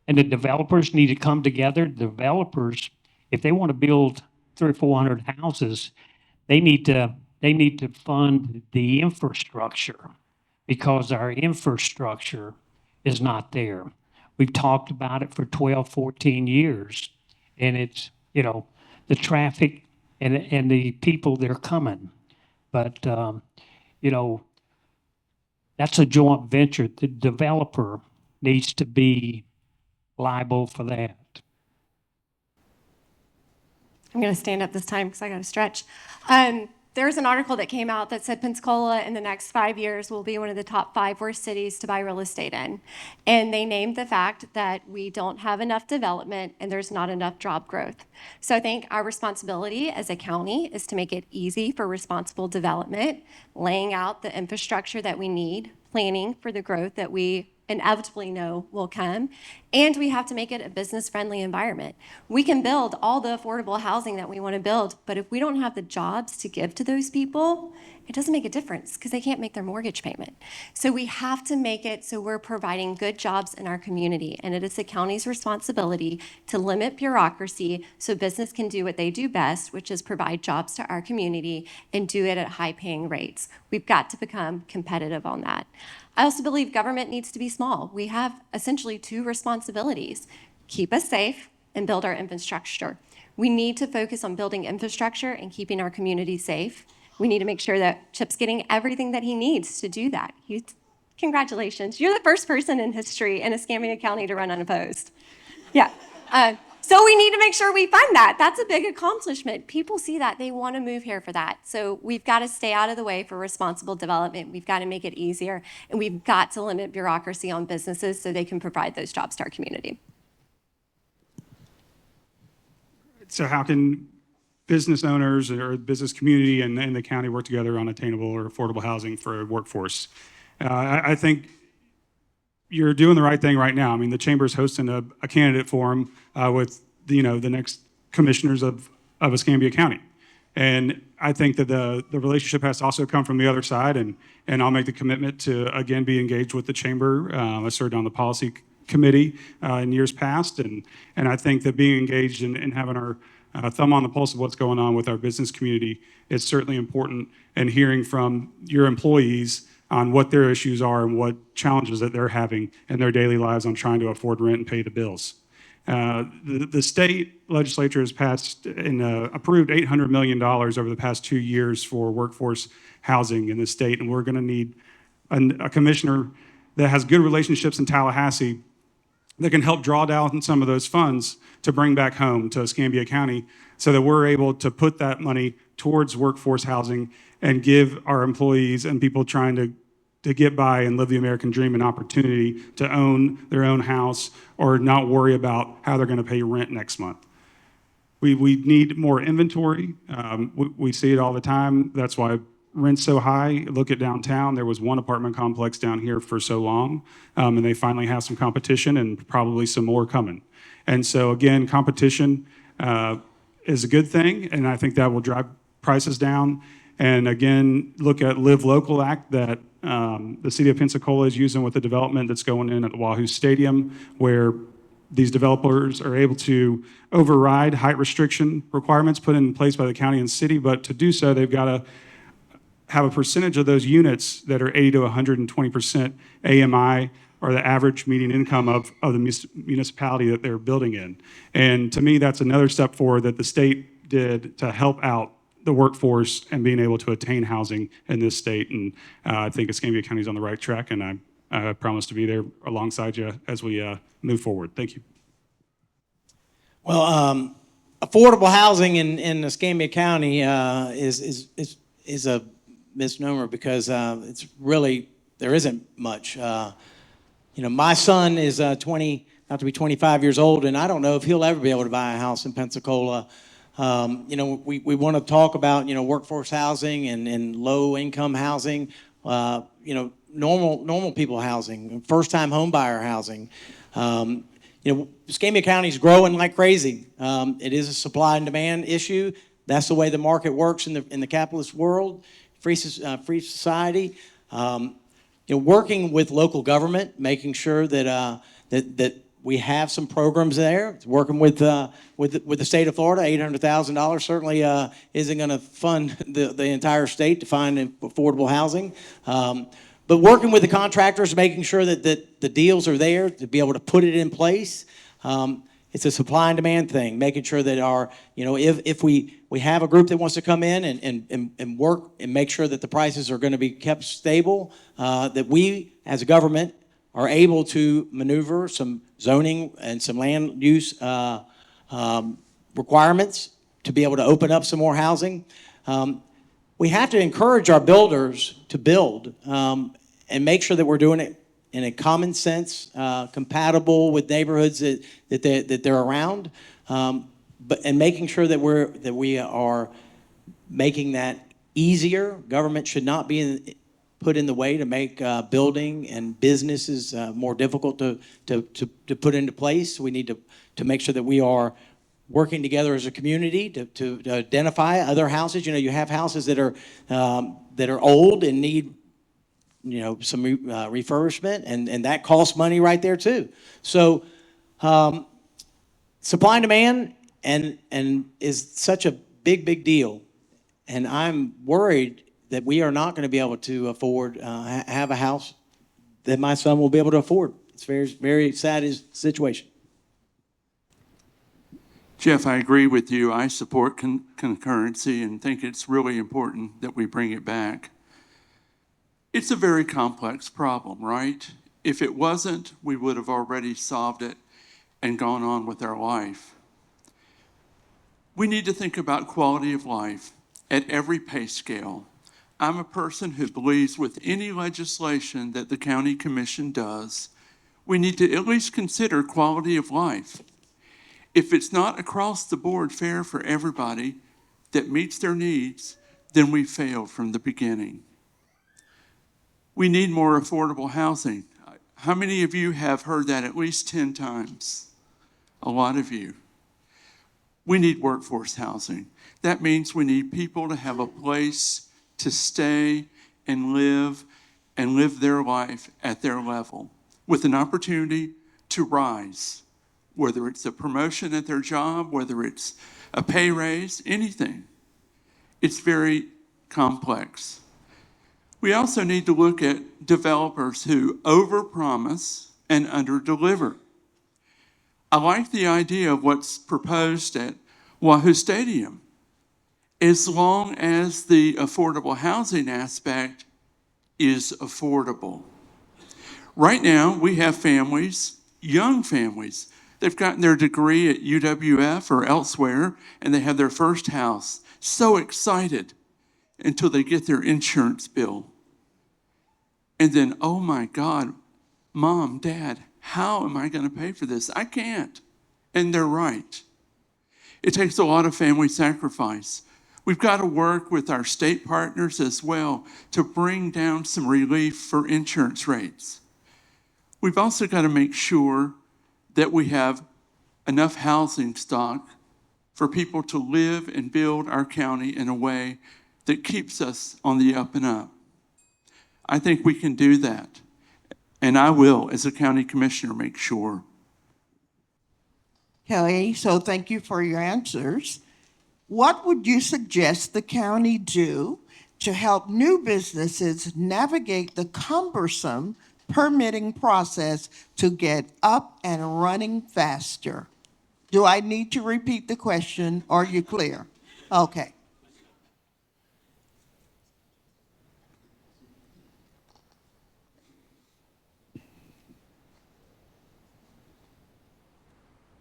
and the developers need to come together. Developers, if they want to build 300 or 400 houses, they need to fund the infrastructure, because our infrastructure is not there. We've talked about it for 12, 14 years, and it's, the traffic and the people, they're coming. But, that's a joint venture. The developer needs to be liable for that. I'm going to stand up this time because I got to stretch. There's an article that came out that said Pensacola in the next 5 years will be one of the top 5 worst cities to buy real estate in. And they named the fact that we don't have enough development and there's not enough job growth. So I think our responsibility as a county is to make it easy for responsible development, laying out the infrastructure that we need, planning for the growth that we inevitably know will come, and we have to make it a business-friendly environment. We can build all the affordable housing that we want to build, but if we don't have the jobs to give to those people, it doesn't make a difference because they can't make their mortgage payment. So we have to make it so we're providing good jobs in our community, and it is the county's responsibility to limit bureaucracy so business can do what they do best, which is provide jobs to our community and do it at high-paying rates. We've got to become competitive on that. I also believe government needs to be small. We have essentially 2 responsibilities: keep us safe and build our infrastructure. We need to focus on building infrastructure and keeping our community safe. We need to make sure that Chip's getting everything that he needs to do that. Congratulations. You're the first person in history in Escambia County to run unopposed. Yeah. So we need to make sure we fund that. That's a big accomplishment. People see that. They want to move here for that. So we've got to stay out of the way for responsible development. We've got to make it easier, and we've got to limit bureaucracy on businesses so they can provide those jobs to our community. So how can business owners or business community and the county work together on attainable or affordable housing for a workforce? I think you're doing the right thing right now. I mean, the Chamber's hosting a candidate forum with the next commissioners of Escambia County. And I think that the relationship has to also come from the other side, and I'll make the commitment to, again, be engaged with the chamber. I served on the policy committee in years past, and I think that being engaged and having our thumb on the pulse of what's going on with our business community is certainly important, and hearing from your employees on what their issues are and what challenges that they're having in their daily lives on trying to afford rent and pay the bills. The state legislature has passed and approved $800 million over the past 2 years for workforce housing in the state, and we're going to need a commissioner that has good relationships in Tallahassee that can help draw down some of those funds to bring back home to Escambia County so that we're able to put that money towards workforce housing and give our employees and people trying to get by and live the American dream an opportunity to own their own house or not worry about how they're going to pay rent next month. We need more inventory. We see it all the time. That's why rent's so high. Look at downtown. There was one apartment complex down here for so long, and they finally have some competition and probably some more coming. And so again, competition is a good thing, and I think that will drive prices down. And again, look at Live Local Act that the city of Pensacola is using with the development that's going in at the Wahoo Stadium, where these developers are able to override height restriction requirements put in place by the county and city, but to do so, they've got to have a percentage of those units that are 80 to 120% AMI, or the average median income of the municipality that they're building in. And to me, that's another step forward that the state did to help out the workforce and being able to attain housing in this state. And I think Escambia County is on the right track, and I promise to be there alongside you as we move forward. Thank you. Well, affordable housing in Escambia County is a misnomer because it's really, there isn't much. My son is about to be 25 years old, and I don't know if he'll ever be able to buy a house in Pensacola. We want to talk about, workforce housing and low-income housing, normal people housing, first-time home buyer housing. Escambia County is growing like crazy. It is a supply and demand issue. That's the way the market works in the capitalist world, free society. Working with local government, making sure that we have some programs there. Working with the state of Florida, $800,000 certainly isn't going to fund the entire state to find affordable housing. But working with the contractors, making sure that the deals are there to be able to put it in place. It's a supply and demand thing, making sure that if we have a group that wants to come in and work and make sure that the prices are going to be kept stable, that we as a government are able to maneuver some zoning and some land use requirements to be able to open up some more housing. We have to encourage our builders to build and make sure that we're doing it in a common sense, compatible with neighborhoods that they're around, and making sure that we are making that easier. Government should not be put in the way to make building and businesses more difficult to put into place. We need to make sure that we are working together as a community to identify other houses. You have houses that are old and need some refurbishment, and that costs money right there too. So supply and demand and is such a big deal, and I'm worried that we are not going to be able to afford have a house that my son will be able to afford. It's very sad situation. Jeff, I agree with you. I support concurrency and think it's really important that we bring it back. It's a very complex problem, right? If it wasn't, we would have already solved it and gone on with our life. We need to think about quality of life at every pay scale. I'm a person who believes with any legislation that the county commission does, we need to at least consider quality of life. If it's not across the board fair for everybody that meets their needs, then we failed from the beginning. We need more affordable housing. How many of you have heard that at least 10 times? A lot of you. we need workforce housing. That means we need people to have a place to stay and live their life at their level with an opportunity to rise, whether it's a promotion at their job, whether it's a pay raise, anything. It's very complex. We also need to look at developers who overpromise and underdeliver. I like the idea of what's proposed at Wahoo Stadium, as long as the affordable housing aspect is affordable. Right now, we have families, young families, they've gotten their degree at UWF or elsewhere, and they have their first house. So excited until they get their insurance bill. And then, oh my God, Mom, Dad, how am I going to pay for this? I can't. And they're right. It takes a lot of family sacrifice. We've got to work with our state partners as well to bring down some relief for insurance rates. We've also got to make sure that we have enough housing stock for people to live and build our county in a way that keeps us on the up and up. I think we can do that. And I will, as a county commissioner, make sure. Kelly, so thank you for your answers. What would you suggest the county do to help new businesses navigate the cumbersome permitting process to get up and running faster? Do I need to repeat the question? Are you clear? Okay.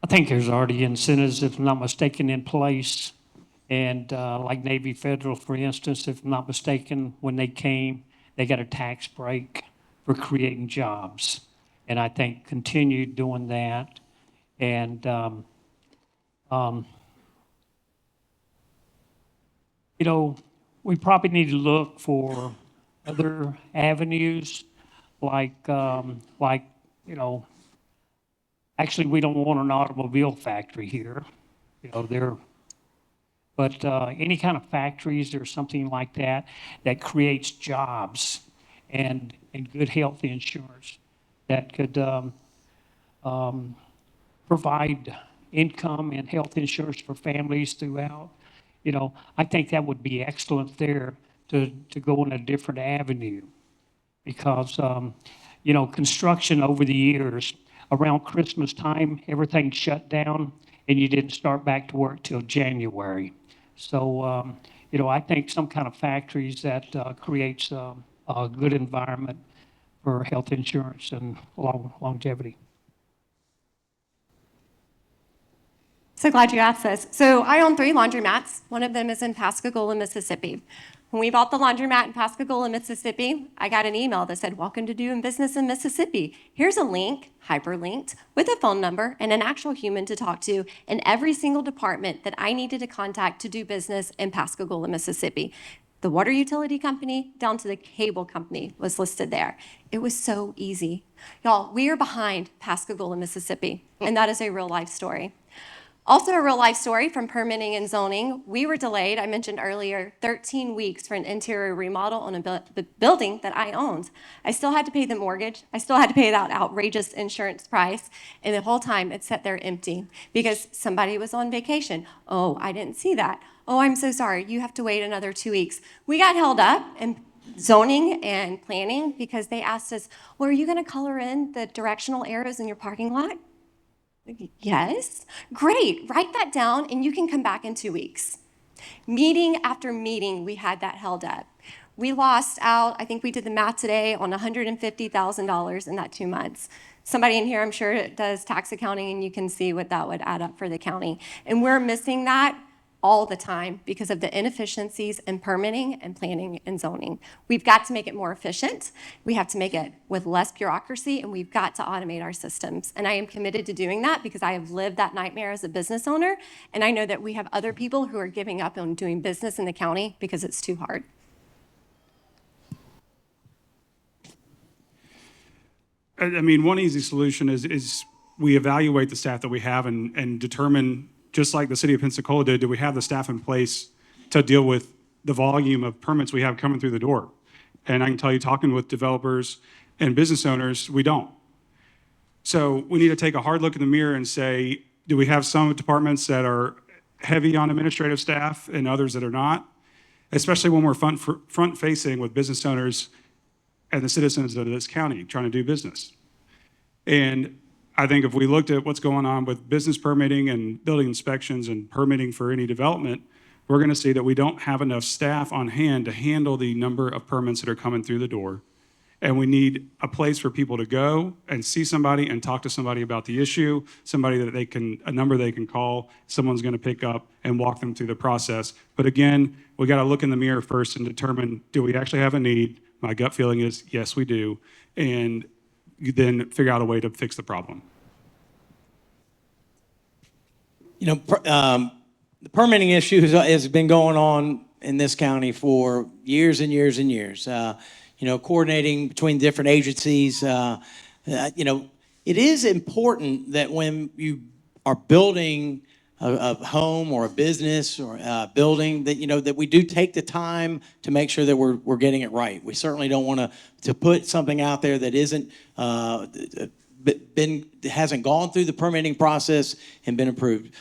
I think there's already incentives, if I'm not mistaken, in place. And like Navy Federal, for instance, if I'm not mistaken, when they came, they got a tax break for creating jobs. And I think continue doing that. And, you know, we probably need to look for other avenues like, you know, actually, we don't want an automobile factory here. You know, but any kind of factories or something like that that creates jobs and good health insurance that could provide income and health insurance for families throughout. You know, I think that would be excellent there to go in a different avenue because, you know, construction over the years, around Christmas time, everything shut down and you didn't start back to work till January. So, you know, I think some kind of factories that creates a good environment for health insurance and longevity. So glad you asked this. So I own 3 laundromats. One of them is in Pascagoula, Mississippi. When we bought the laundromat in Pascagoula, Mississippi, I got an email that said, welcome to doing business in Mississippi. Here's a link, hyperlinked, with a phone number and an actual human to talk to in every single department that I needed to contact to do business in Pascagoula, Mississippi. The water utility company down to the cable company was listed there. It was so easy. Y'all, we are behind Pascagoula, Mississippi, and that is a real life story. Also a real life story from permitting and zoning. We were delayed, I mentioned earlier, 13 weeks for an interior remodel on a building that I owned. I still had to pay the mortgage. I still had to pay that outrageous insurance price. And the whole time it sat there empty because somebody was on vacation. Oh, I didn't see that. Oh, I'm so sorry. You have to wait another 2 weeks. We got held up in zoning and planning because they asked us, well, are you going to color in the directional arrows in your parking lot? Yes, great, write that down and you can come back in 2 weeks. Meeting after meeting, we had that held up. We lost out, I think we did the math today, on $150,000 in that 2 months. Somebody in here, I'm sure, does tax accounting and you can see what that would add up for the county. And we're missing that all the time because of the inefficiencies in permitting and planning and zoning. We've got to make it more efficient. We have to make it with less bureaucracy, and we've got to automate our systems. And I am committed to doing that because I have lived that nightmare as a business owner, and I know that we have other people who are giving up on doing business in the county because it's too hard. I mean, one easy solution is we evaluate the staff that we have and determine just like the city of Pensacola did, do we have the staff in place to deal with the volume of permits we have coming through the door? And I can tell you, talking with developers and business owners, we don't. So we need to take a hard look in the mirror and say, do we have some departments that are heavy on administrative staff and others that are not? Especially when we're front-facing with business owners and the citizens of this county trying to do business. And I think if we looked at what's going on with business permitting and building inspections and permitting for any development, we're going to see that we don't have enough staff on hand to handle the number of permits that are coming through the door. And we need a place for people to go and see somebody and talk to somebody about the issue, somebody that a number they can call, someone's going to pick up and walk them through the process. But again, we got to look in the mirror first and determine, do we actually have a need? My gut feeling is, yes, we do. And then figure out a way to fix the problem. You know, the permitting issue has been going on in this county for years and years and years. You know, coordinating between different agencies. You know, it is important that when you are building a home or a business or a building, that, you know, that we do take the time to make sure that we're getting it right. We certainly don't want to put something out there that isn't hasn't gone through the permitting process and been approved.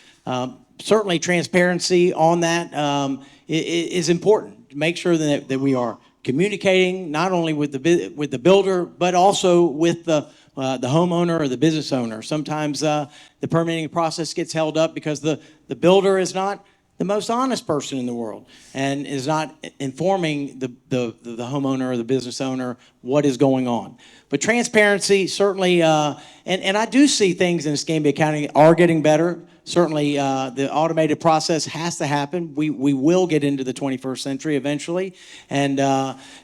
Certainly transparency on that is important. Make sure that we are communicating not only with the builder, but also with the homeowner or the business owner. Sometimes the permitting process gets held up because the builder is not the most honest person in the world and is not informing the homeowner or the business owner what is going on. But transparency certainly, and I do see things in Escambia County are getting better. Certainly, the automated process has to happen. We will get into the 21st century eventually, and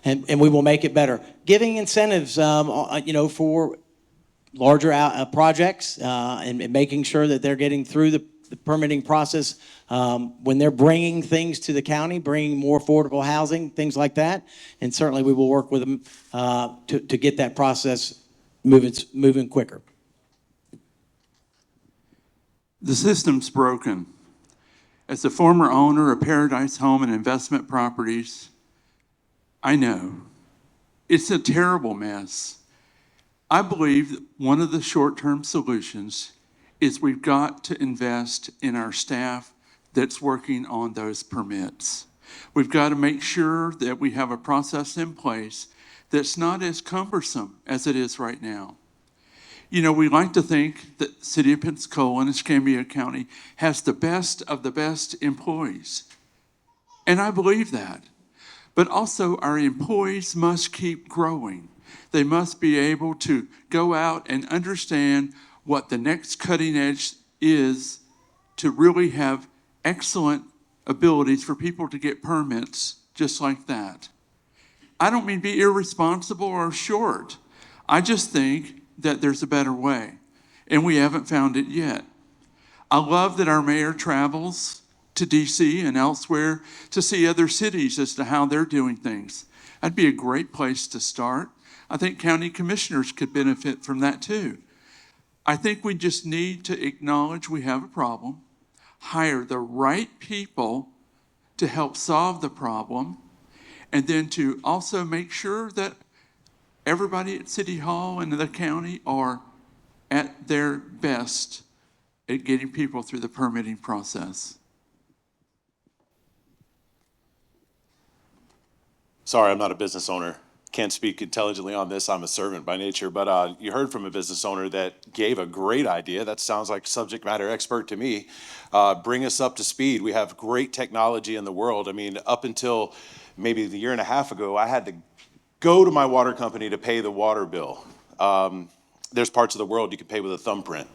we will make it better. Giving incentives, you know, for larger projects and making sure that they're getting through the permitting process when they're bringing things to the county, bringing more affordable housing, things like that. And certainly, we will work with them to get that process moving quicker. The system's broken. As a former owner of Paradise Home and Investment Properties, I know it's a terrible mess. I believe that one of the short-term solutions is we've got to invest in our staff that's working on those permits. We've got to make sure that we have a process in place that's not as cumbersome as it is right now. You know, we like to think that the city of Pensacola and Escambia County has the best of the best employees. And I believe that. But also our employees must keep growing. They must be able to go out and understand what the next cutting edge is to really have excellent abilities for people to get permits just like that. I don't mean be irresponsible or short. I just think that there's a better way, and we haven't found it yet. I love that our mayor travels to DC and elsewhere to see other cities as to how they're doing things. That'd be a great place to start. I think county commissioners could benefit from that too. I think we just need to acknowledge we have a problem, hire the right people to help solve the problem, and then to also make sure that everybody at City Hall and the county are at their best at getting people through the permitting process. Sorry, I'm not a business owner. Can't speak intelligently on this. I'm a servant by nature. But you heard from a business owner that gave a great idea. That sounds like subject matter expert to me. Bring us up to speed. We have great technology in the world. I mean, up until maybe a year and a half ago, I had to go to my water company to pay the water bill. There's parts of the world you can pay with a thumbprint.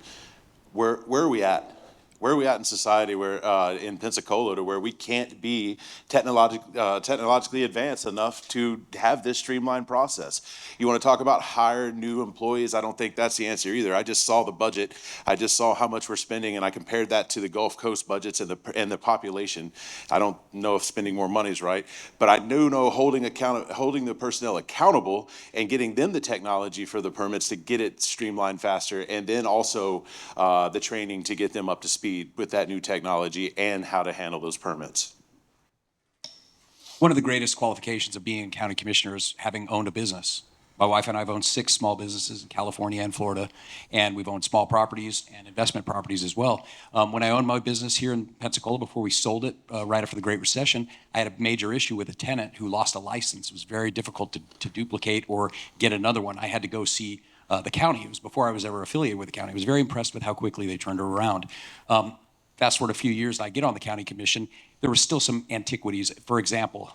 Where are we at? Where are we at in society where in Pensacola to where we can't be technologically advanced enough to have this streamlined process? You want to talk about hire new employees? I don't think that's the answer either. I just saw the budget. I just saw how much we're spending, and I compared that to the Gulf Coast budgets and the population. I don't know if spending more money is right, but I do know holding the personnel accountable and getting them the technology for the permits to get it streamlined faster, and then also the training to get them up to speed speed with that new technology and how to handle those permits? One of the greatest qualifications of being a county commissioner is having owned a business. My wife and I have owned 6 small businesses in California and Florida, and we've owned small properties and investment properties as well. When I owned my business here in Pensacola, before we sold it right after the Great Recession, I had a major issue with a tenant who lost a license. It was very difficult to duplicate or get another one. I had to go see the county. It was before I was ever affiliated with the county. I was very impressed with how quickly they turned it around. Fast forward a few years, I get on the county commission. There were still some antiquities. For example,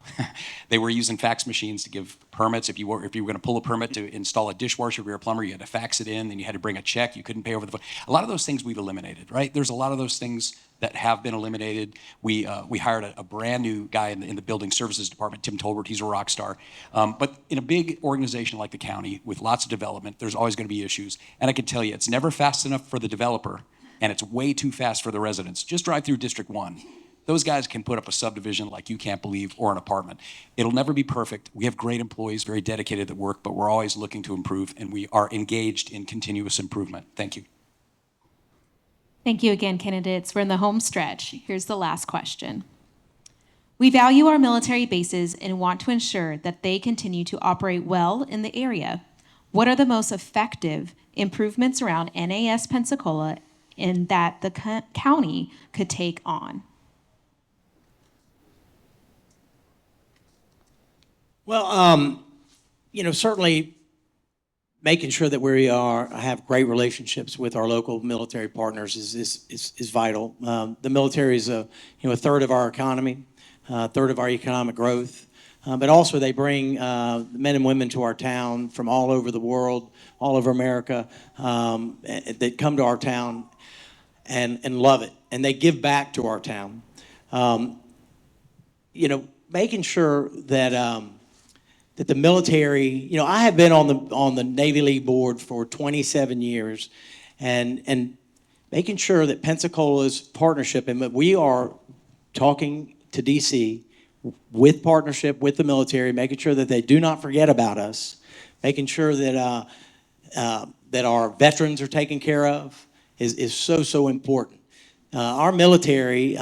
they were using fax machines to give permits. If you were going to pull a permit to install a dishwasher, if you're a plumber, you had to fax it in, then you had to bring a check. You couldn't pay over the phone. A lot of those things we've eliminated, right? There's a lot of those things that have been eliminated. We hired a brand new guy in the building services department, Tim Tolbert. He's a rock star. But in a big organization like the county with lots of development, there's always going to be issues. And I can tell you, it's never fast enough for the developer, and it's way too fast for the residents. Just drive through District 1. Those guys can put up a subdivision like you can't believe, or an apartment. It'll never be perfect. We have great employees, very dedicated at work, but we're always looking to improve, and we are engaged in continuous improvement. Thank you. Thank you again, candidates. We're in the home stretch. Here's the last question. We value our military bases and want to ensure that they continue to operate well in the area. What are the most effective improvements around NAS Pensacola and that the county could take on? Well, certainly making sure that we have great relationships with our local military partners is vital. The military is a third of our economy, a third of our economic growth, but also they bring men and women to our town from all over the world, all over America, that come to our town and love it, and they give back to our town. Making sure that that the military, I have been on the Navy League board for 27 years, and making sure that Pensacola's partnership, and that we are talking to DC with partnership with the military, making sure that they do not forget about us, making sure that that our veterans are taken care of is so important. Our military,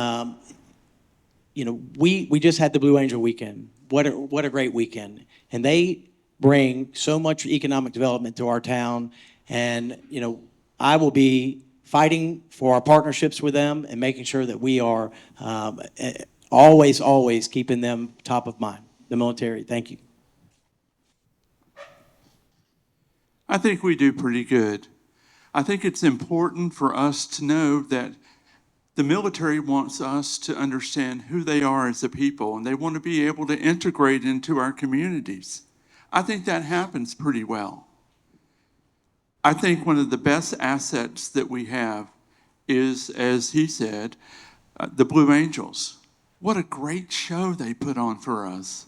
we just had the Blue Angel weekend. What a great weekend. And they bring so much economic development to our town. And, I will be fighting for our partnerships with them and making sure that we are always keeping them top of mind, the military. Thank you. I think we do pretty good. I think it's important for us to know that the military wants us to understand who they are as a people, and they want to be able to integrate into our communities. I think that happens pretty well. I think one of the best assets that we have is, as he said, the Blue Angels. What a great show they put on for us.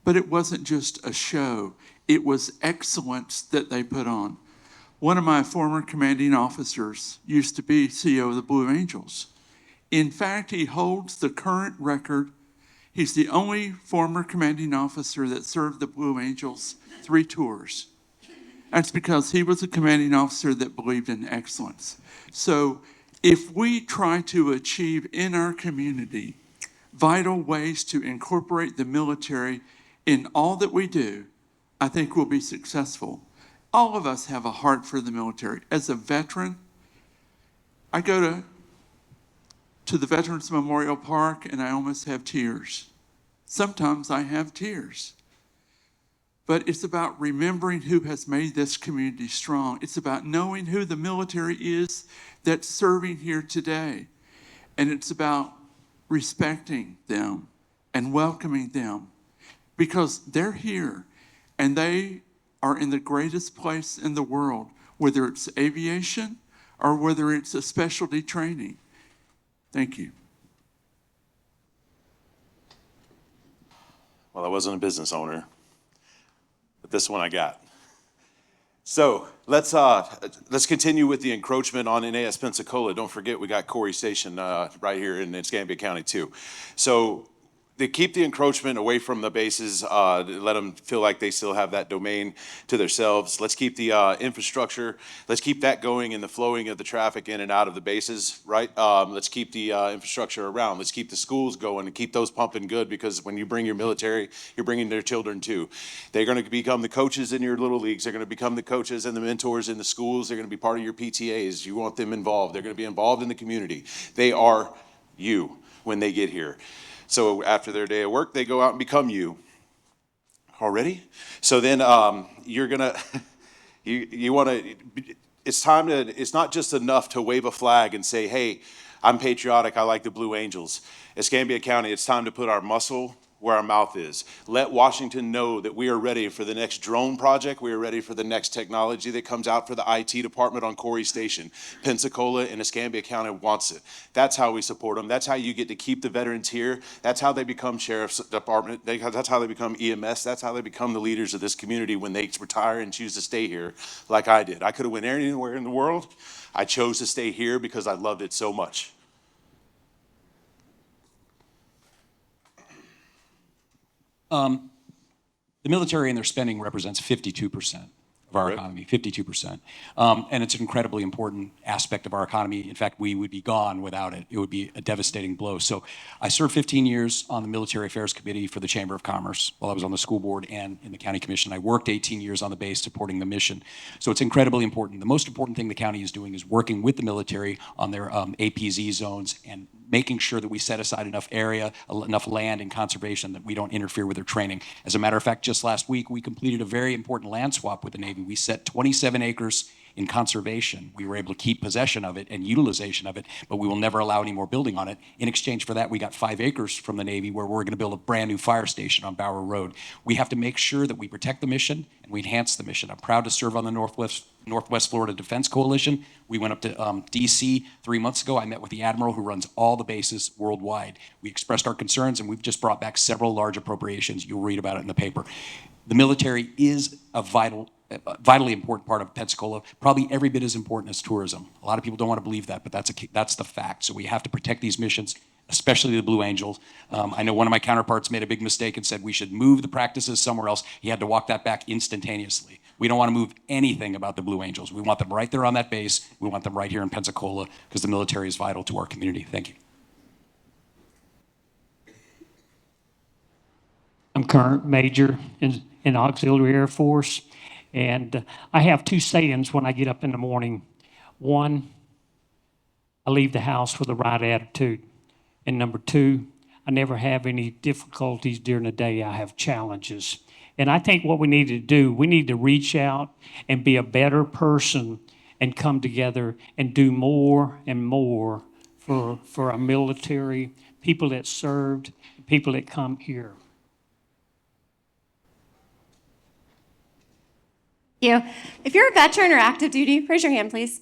But it wasn't just a show. It was excellence that they put on. One of my former commanding officers used to be CEO of the Blue Angels. In fact, he holds the current record. He's the only former commanding officer that served the Blue Angels 3 tours. That's because he was a commanding officer that believed in excellence. So if we try to achieve in our community vital ways to incorporate the military in all that we do, I think we'll be successful. All of us have a heart for the military. As a veteran, I go to the Veterans Memorial Park and I almost have tears. Sometimes I have tears. But it's about remembering who has made this community strong. It's about knowing who the military is that's serving here today. And it's about respecting them and welcoming them because they're here and they are in the greatest place in the world, whether it's aviation or whether it's a specialty training. Thank you. Well, I wasn't a business owner, but this one I got. So let's continue with the encroachment on NAS Pensacola. Don't forget we got Corey Station right here in Escambia County too. So they keep the encroachment away from the bases, let them feel like they still have that domain to themselves. Let's keep the infrastructure, let's keep that going and the flowing of the traffic in and out of the bases, right? Let's keep the infrastructure around. Let's keep the schools going and keep those pumping good, because when you bring your military, you're bringing their children too. They're going to become the coaches in your little leagues. They're going to become the coaches and the mentors in the schools. They're going to be part of your PTAs. You want them involved. They're going to be involved in the community. They are you when they get here. So after their day of work, they go out and become you. Already? So then you're gonna, you wanna, it's time to, it's not just enough to wave a flag and say, hey, I'm patriotic, I like the Blue Angels. Escambia County, it's time to put our muscle where our mouth is. Let Washington know that we are ready for the next drone project. We are ready for the next technology that comes out for the IT department on Corey Station. Pensacola and Escambia County wants it. That's how we support them. That's how you get to keep the veterans here. That's how they become sheriff's department. That's how they become EMS. That's how they become the leaders of this community when they retire and choose to stay here like I did. I could have went anywhere in the world. I chose to stay here because I loved it so much. The military and their spending represents 52% of our economy, 52%. And it's an incredibly important aspect of our economy. In fact, we would be gone without it. It would be a devastating blow. So I served 15 years on the Military Affairs Committee for the Chamber of Commerce while I was on the school board and in the county commission. I worked 18 years on the base supporting the mission. So it's incredibly important. The most important thing the county is doing is working with the military on their APZ zones and making sure that we set aside enough area, enough land and conservation that we don't interfere with their training. As a matter of fact, just last week, we completed a very important land swap with the Navy. We set 27 acres in conservation. We were able to keep possession of it and utilization of it, but we will never allow any more building on it. In exchange for that, we got 5 acres from the Navy where we're going to build a brand new fire station on Bower Road. We have to make sure that we protect the mission and we enhance the mission. I'm proud to serve on the Northwest Florida Defense Coalition. We went up to D.C. 3 months ago. I met with the Admiral who runs all the bases worldwide. We expressed our concerns, and we've just brought back several large appropriations. You'll read about it in the paper. The military is a vitally important part of Pensacola, probably every bit as important as tourism. A lot of people don't want to believe that, but that's the fact. So we have to protect these missions, especially the Blue Angels. I know one of my counterparts made a big mistake and said we should move the practices somewhere else. He had to walk that back instantaneously. We don't want to move anything about the Blue Angels. We want them right there on that base. We want them right here in Pensacola because the military is vital to our community. Thank you. I'm current major in Auxiliary Air Force, and I have 2 sayings when I get up in the morning. One, I leave the house with the right attitude. And number 2, I never have any difficulties during the day. I have challenges. And I think what we need to do, we need to reach out and be a better person and come together and do more and more for our military, people that served, people that come here. Thank you. If you're a veteran or active duty, raise your hand, please.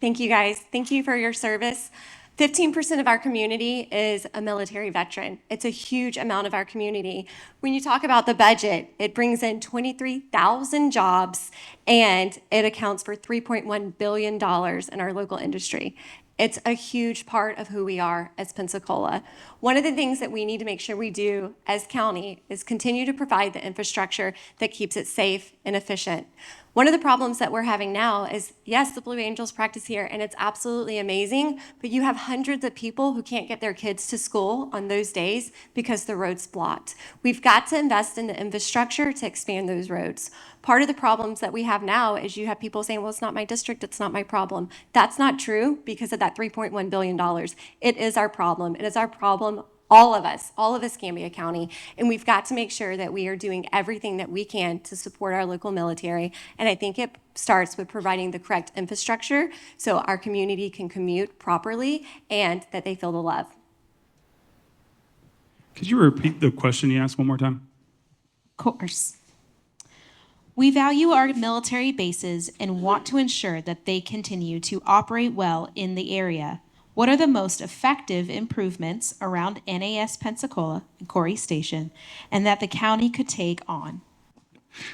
Thank you, guys. Thank you for your service. 15% of our community is a military veteran. It's a huge amount of our community. When you talk about the budget, it brings in 23,000 jobs, and it accounts for $3.1 billion in our local industry. It's a huge part of who we are as Pensacola. One of the things that we need to make sure we do as county is continue to provide the infrastructure that keeps it safe and efficient. One of the problems that we're having now is, yes, the Blue Angels practice here, and it's absolutely amazing, but you have hundreds of people who can't get their kids to school on those days because the road's blocked. We've got to invest in the infrastructure to expand those roads. Part of the problems that we have now is you have people saying, well, it's not my district, it's not my problem. That's not true because of that $3.1 billion. It is our problem. It is our problem, all of us, all of Escambia County, and we've got to make sure that we are doing everything that we can to support our local military, and I think it starts with providing the correct infrastructure so our community can commute properly and that they feel the love. Could you repeat the question you asked one more time? Of course. We value our military bases and want to ensure that they continue to operate well in the area. What are the most effective improvements around NAS Pensacola and Corey Station and that the county could take on?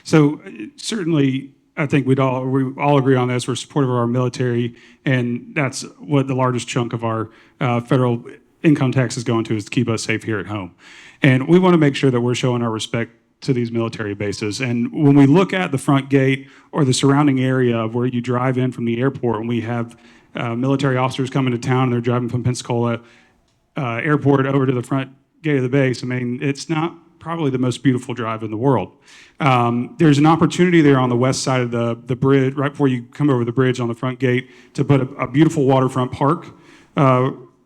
So certainly, I think we all agree on this. We're supportive of our military, and that's what the largest chunk of our federal income tax is going to is to keep us safe here at home. And we want to make sure that we're showing our respect to these military bases. And when we look at the front gate or the surrounding area of where you drive in from the airport, and we have military officers coming to town and they're driving from Pensacola airport over to the front gate of the base, I mean, it's not probably the most beautiful drive in the world. There's an opportunity there on the west side of the bridge, right before you come over the bridge on the front gate, to put a beautiful waterfront park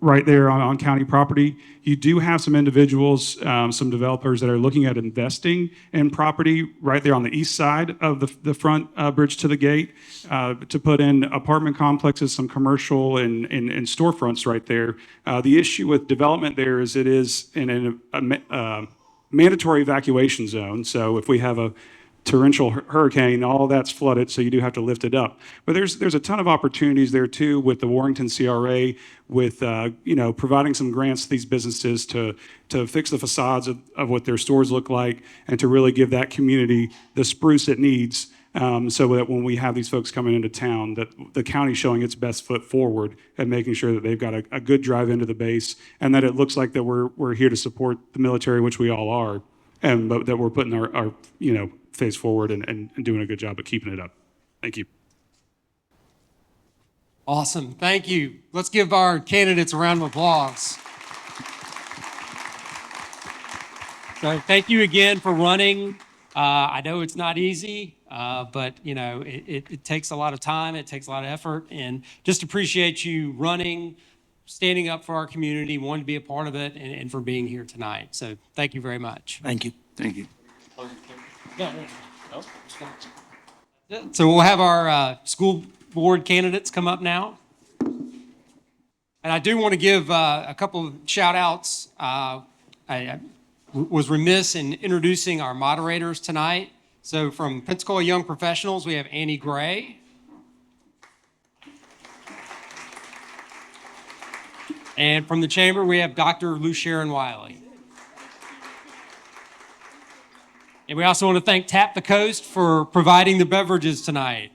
right there on county property. You do have some individuals, some developers that are looking at investing in property right there on the east side of the front bridge to the gate to put in apartment complexes, some commercial and storefronts right there. The issue with development there is it is in a mandatory evacuation zone. So if we have a torrential hurricane, all that's flooded, so you do have to lift it up. But there's a ton of opportunities there too with the Warrington CRA, with providing some grants to these businesses to fix the facades of what their stores look like, and to really give that community the spruce it needs, so that when we have these folks coming into town, that the county's showing its best foot forward and making sure that they've got a good drive into the base, and that it looks like that we're here to support the military, which we all are, and but that we're putting our face forward and doing a good job of keeping it up. Thank you. Awesome. Thank you. Let's give our candidates a round of applause. So thank you again for running. I know it's not easy, but it takes a lot of time. It takes a lot of effort, and just appreciate you running, standing up for our community, wanting to be a part of it, and for being here tonight. So thank you very much. Thank you. Thank you. So we'll have our school board candidates come up now. And I do want to give a couple of shout outs. I was remiss in introducing our moderators tonight. So from Pensacola Young Professionals, we have Annie Gray. And from the Chamber, we have Dr. Lou Sharon Wiley. And we also want to thank Tap the Coast for providing the beverages tonight.